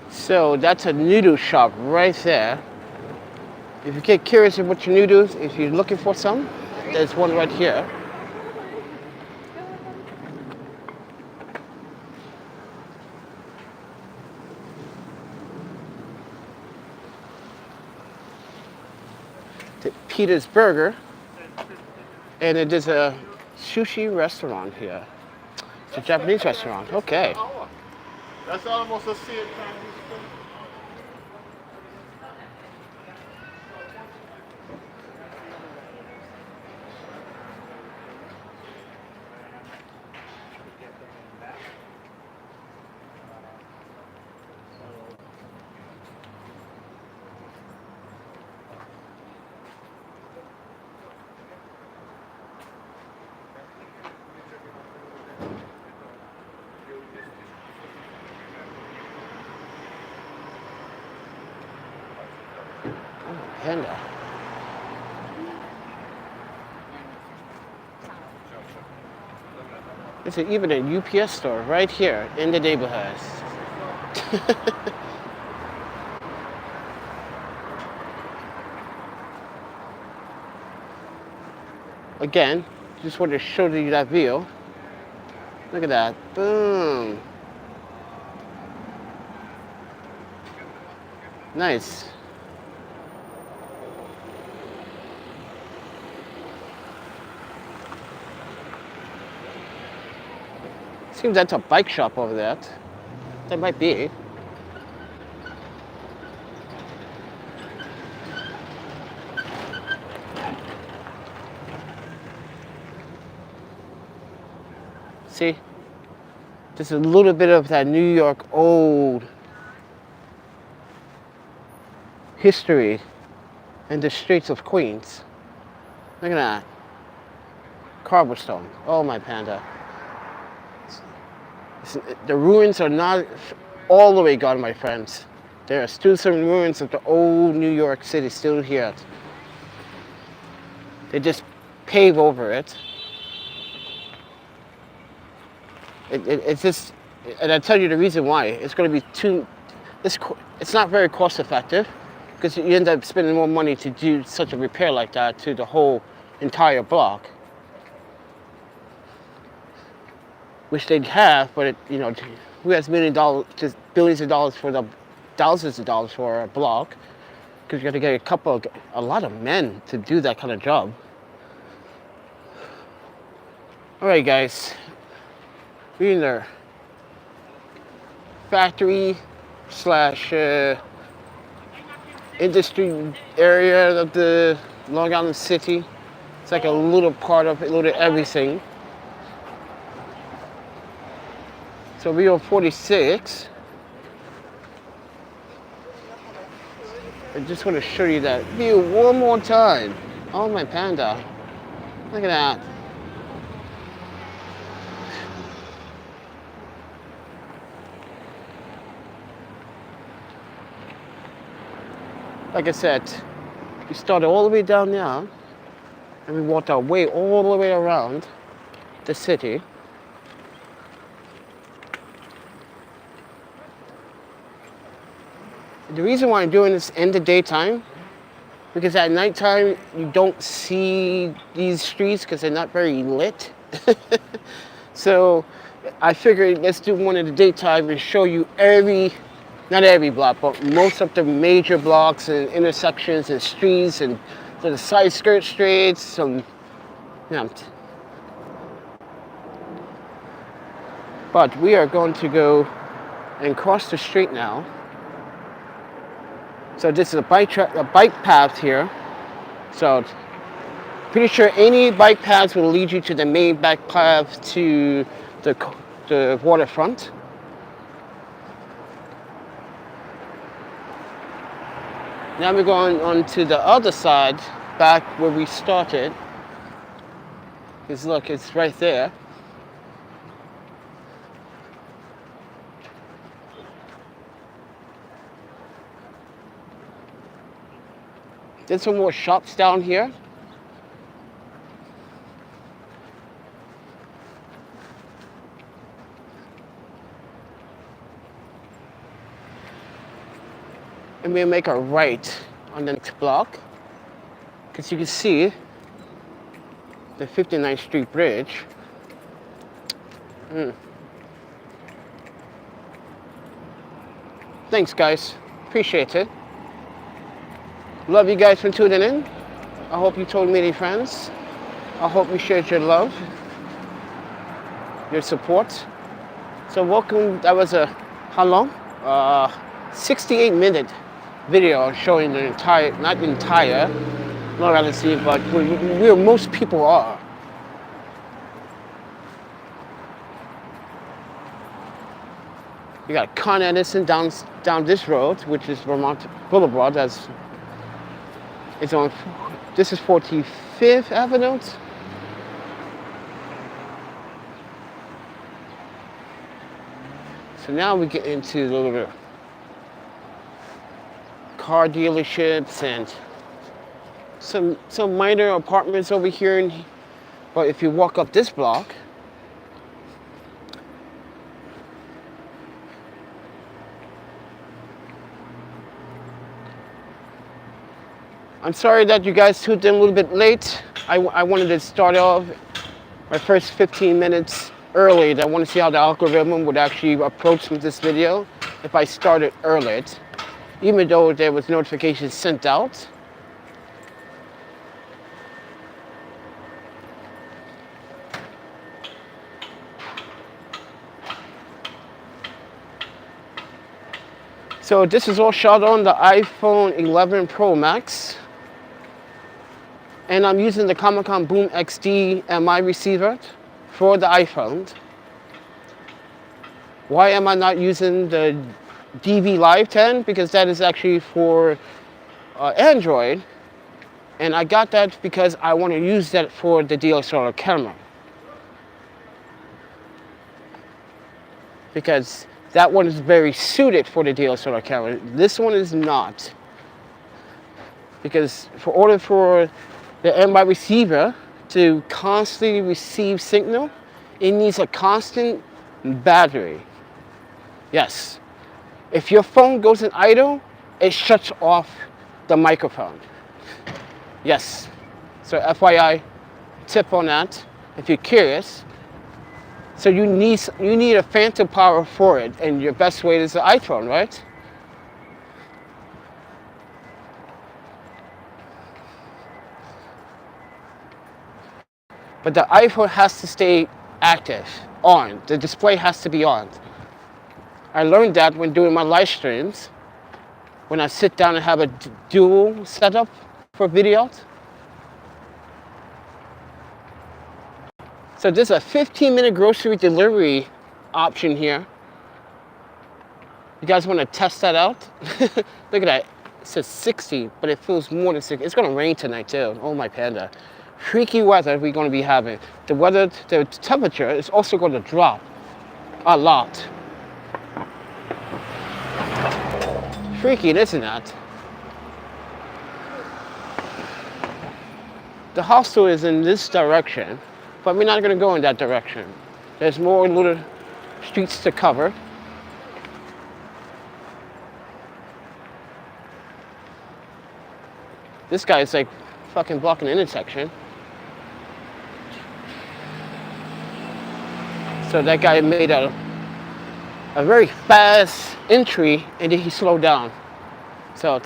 So that's a noodle shop right there. If you get curious about your noodles, if you're looking for some, there's one right here. Peter's Burger, and it is a sushi restaurant here. It's a Japanese restaurant. Okay. That's almost a same time. Panda. There's even a UPS store right here in the neighborhood. Again, just wanted to show you that view. Look at that. Boom. Nice. Seems that's a bike shop over there. That might be. See? Just a little bit of that New York old history in the streets of Queens. Look at that. Cobblestone. Oh, my panda. The ruins are not all the way gone, my friends. There are still some ruins of the old New York City still here. They just pave over it. It's just, and I tell you the reason why. It's going to be it's not very cost effective because you end up spending more money to do such a repair like that to the whole entire block. Which they'd have, but who has just billions of dollars for the thousands of dollars for a block? Because you got to get a lot of men to do that kind of job. All right, guys, we're in the factory / industry area of the Long Island City. It's like a little part of it, a little everything. So we're on 46. I just want to show you that view one more time. Oh, my panda. Look at that. Like I said, we started all the way down there and we walked our way all the way around the city. The reason why I'm doing this in the daytime, because at nighttime you don't see these streets because they're not very lit. So I figured let's do one in the daytime and show you not every block, but most of the major blocks and intersections and streets and the side skirt streets. But we are going to go and cross the street now. So this is a bike path here. So Pretty sure any bike paths will lead you to the main bike path to the waterfront. Now we're going on to the other side, back where we started. Because look, it's right there. There's some more shops down here. And we'll make a right on the next block. Because you can see the 59th Street Bridge. Thanks, guys. Appreciate it. Love you guys for tuning in. I hope you told many friends. I hope you shared your love, your support. So welcome. That was how long? 68-minute video showing the entire, not entire, morality, but where most people are. You got Con Edison down this road, which is Vermont Boulevard. It's on. This is 45th Avenue. So now we get into the little car dealerships and some minor apartments over here. But if you walk up this block, I'm sorry that you guys tuned in a little bit late. I wanted to start off my first 15 minutes early. I want to see how the algorithm would actually approach with this video if I started early, even though there was notifications sent out. So this is all shot on the iPhone 11 Pro Max. And I'm using the Comic-Con boomx-d MI receiver for the iPhone. Why am I not using the DV Live 10? Because that is actually for Android. And I got that because I want to use that for the DSLR camera. Because that one is very suited for the DSLR camera. This one is not. Because in order for the MI receiver to constantly receive signal, it needs a constant battery. Yes. If your phone goes in idle, it shuts off the microphone. Yes. So FYI, tip on that if you're curious. So you need a phantom power for it, and your best way is the iPhone, right? But the iPhone has to stay active, on. The display has to be on. I learned that when doing my live streams, when I sit down and have a dual setup for videos. So there's a 15-minute grocery delivery option here. You guys want to test that out? Look at that. It says 60, but it feels more than 60. It's going to rain tonight too. Oh my panda. Freaky weather we're going to be having. The temperature is also going to drop a lot. Freaky, isn't that? The hostel is in this direction, but we're not going to go in that direction. There's more little streets to cover. This guy is like fucking blocking the intersection. So that guy made a very fast entry and then he slowed down. So,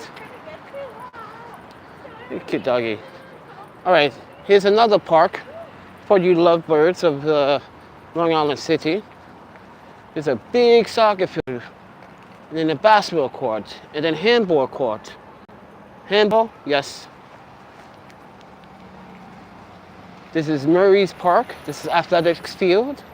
cute doggy. All right, here's another park for you lovebirds of Long Island City. There's a big soccer field, and then a basketball court, and then handball court. Handball, yes. This is Murray's Park. This is athletics field.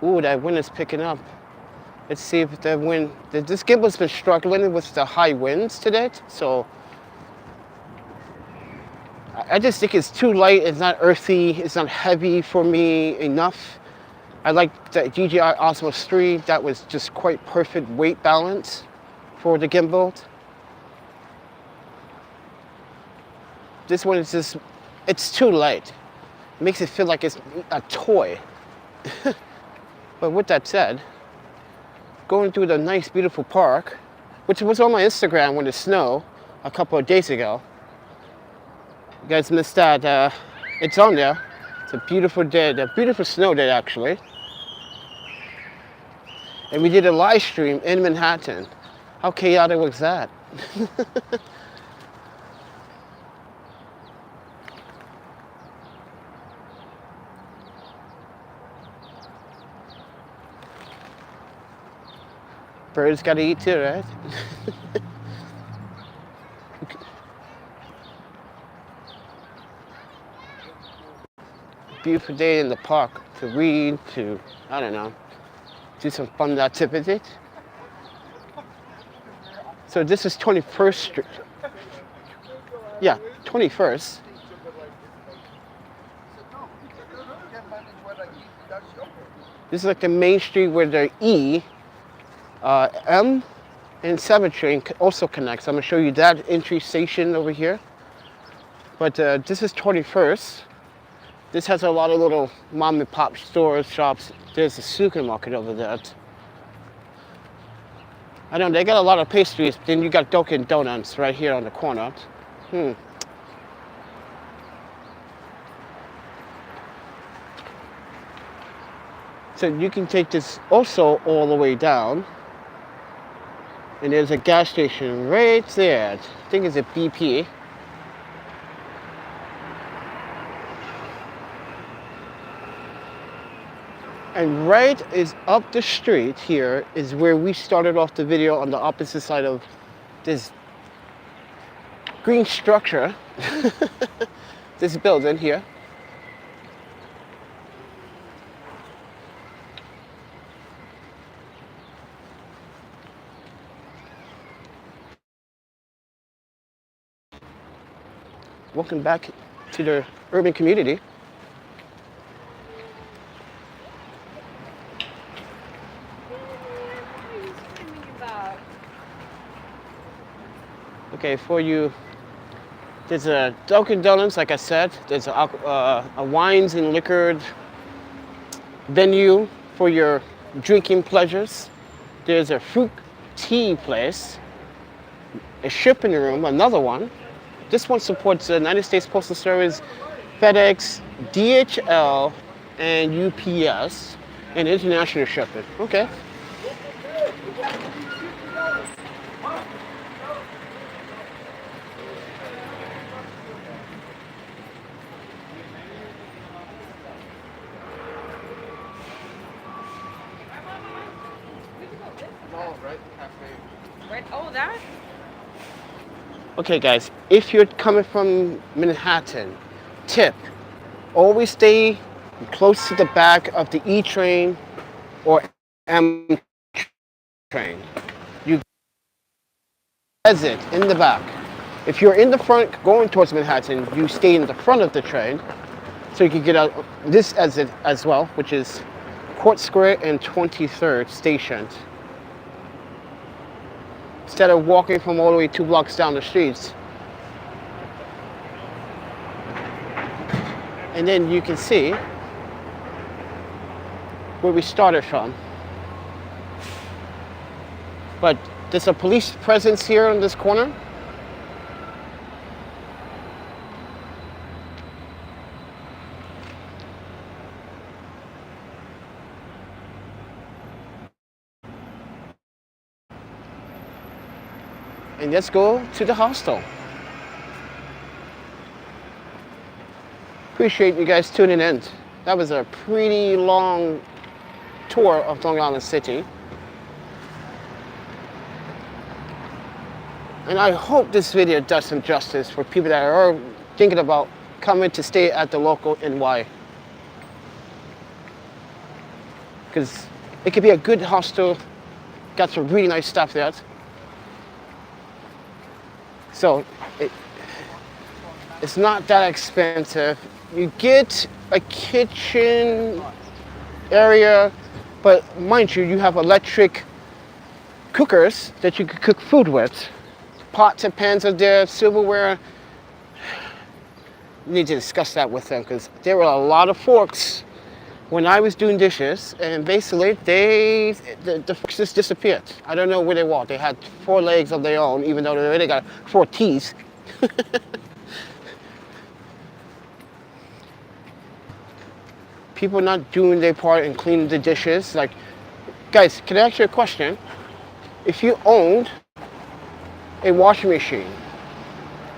Ooh, that wind is picking up. Let's see if the wind, this gimbal's been struggling with the high winds today, so I just think it's too light, it's not earthy, it's not heavy for me enough. I like the DJI Osmos 3, that was just quite perfect weight balance for the gimbal. This one is just, it's too light. It makes it feel like it's a toy. But with that said, going through the nice, beautiful park, which was on my Instagram when it snowed a couple of days ago. You guys missed that. It's on there. It's a beautiful day, a beautiful snow day actually. And we did a live stream in Manhattan. How chaotic was that? Birds gotta eat too, right? Beautiful day in the park to read, to, I don't know, do some fun activities. So this is 21st Street. Yeah, 21st. This is like the main street where the E, M, and 7 train also connects. I'm gonna show you that entry station over here. But this is 21st. This has a lot of little mom and pop stores, shops. There's a supermarket over there. I know they got a lot of pastries, then you got Dunkin' Donuts right here on the corner. So you can take this also all the way down. And there's a gas station right there. I think it's a BP. And right is up the street here is where we started off the video on the opposite side of this green structure, this building here. Welcome back to the urban community. Okay, for you, there's a Dunkin' Donuts, like I said. There's a wines and liquor venue for your drinking pleasures. There's a fruit tea place, a shipping room, another one. This one supports the United States Postal Service, FedEx, DHL, and UPS, and international shipping. Okay. Right, oh, that? Okay guys, if you're coming from Manhattan, tip, always stay close to the back of the E train or M train. You exit in the back. If you're in the front going towards Manhattan, you stay in the front of the train so you can get out this exit as well, which is Quartz Square and 23rd station. Instead of walking from all the way 2 blocks down the streets. And then you can see where we started from. But there's a police presence here on this corner. And let's go to the hostel. Appreciate you guys tuning in. That was a pretty long tour of Long Island City. And I hope this video does some justice for people that are thinking about coming to stay at the local NY. Because it could be a good hostel, got some really nice stuff there. So it's not that expensive. You get a kitchen area, but mind you, you have electric cookers that you can cook food with. Pots and pans are there, silverware. You need to discuss that with them because there were a lot of forks when I was doing dishes, and basically the forks just disappeared. I don't know where they were. They had 4 legs of their own, even though they already got 4 teeth. People not doing their part in cleaning the dishes. Like, guys, can I ask you a question? If you owned a washing machine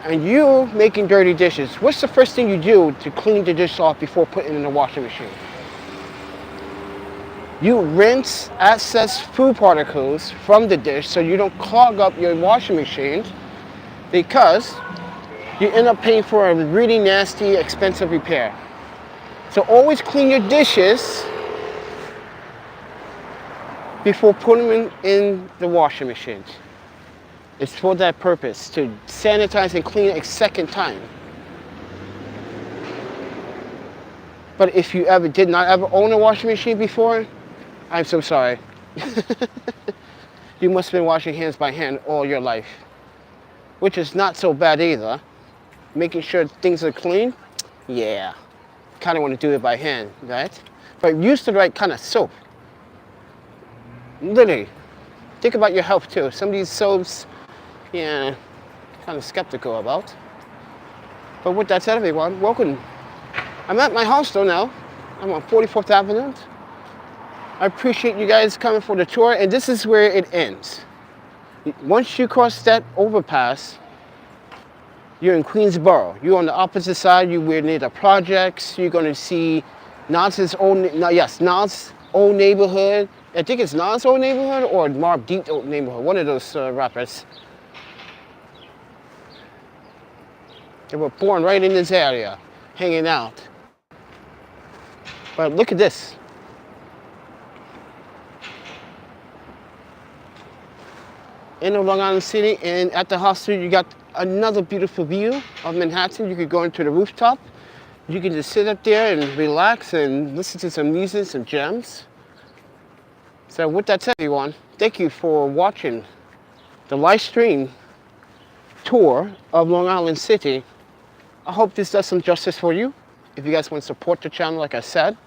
and you making dirty dishes, what's the first thing you do to clean the dish off before putting it in the washing machine? You rinse excess food particles from the dish so you don't clog up your washing machine, because you end up paying for a really nasty, expensive repair. So always clean your dishes before putting them in the washing machine. It's for that purpose, to sanitize and clean it a second time. But if you did not ever own a washing machine before, I'm so sorry. You must have been washing hands by hand all your life, which is not so bad either. Making sure things are clean, yeah. Kind of want to do it by hand, right? But use the right kind of soap. Literally, think about your health too. Some of these soaps, yeah, kind of skeptical about. But with that said, everyone, welcome. I'm at my hostel now. I'm on 44th Avenue. I appreciate you guys coming for the tour, and this is where it ends. Once you cross that overpass, you're in Queensboro. You're on the opposite side. We're near the projects. You're going to see Nas's old neighborhood. I think it's Nas' old neighborhood or Mobb Deep's old neighborhood. One of those rappers. They were born right in this area, hanging out. But look at this. In Long Island City, and at the hostel, you got another beautiful view of Manhattan. You could go into the rooftop. You can just sit up there and relax and listen to some music, some gems. So with that said, everyone, thank you for watching the live stream tour of Long Island City. I hope this does some justice for you. If you guys want to support the channel, like I said,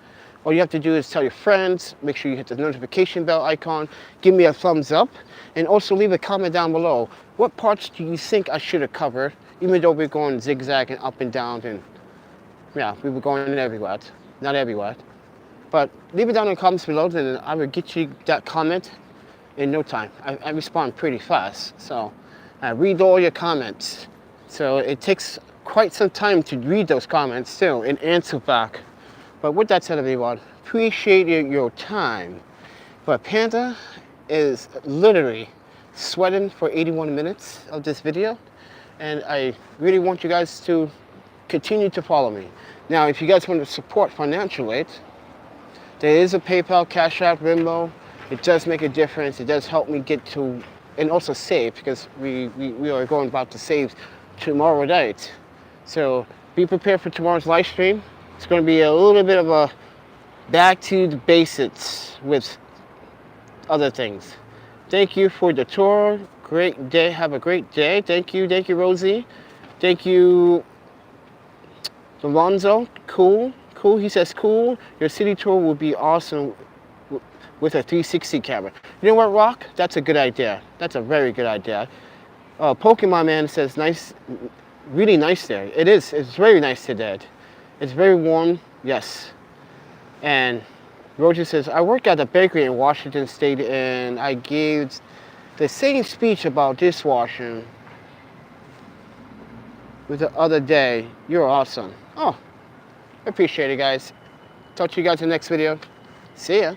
all you have to do is tell your friends, make sure you hit the notification bell icon, give me a thumbs up, and also leave a comment down below. What parts do you think I should have covered, even though we're going zigzag and up and down, and yeah, we were going everywhere, not everywhere. But leave it down in the comments below, and I will get you that comment in no time. I respond pretty fast, so I read all your comments. So it takes quite some time to read those comments too and answer back. But with that said, everyone, appreciate your time. But Panda is literally sweating for 81 minutes of this video, and I really want you guys to continue to follow me. Now, if you guys want to support financially, there is a PayPal, Cash App, Venmo. It does make a difference. It does help me get to, and also save, because we are going about to save tomorrow night. So be prepared for tomorrow's live stream. It's going to be a little bit of a back to the basics with other things. Thank you for the tour. Great day. Have a great day. Thank you, Rosie. Thank you, Alonzo. Cool. He says, cool. Your city tour will be awesome with a 360 camera. You know what, Rock? That's a good idea. That's a very good idea. Pokemon Man says, nice, really nice there. It is. It's very nice today. It's very warm, yes. And Roger says, I worked at a bakery in Washington State, and I gave the same speech about dishwashing with the other day. You're awesome. Oh, I appreciate it, guys. Talk to you guys in the next video. See ya.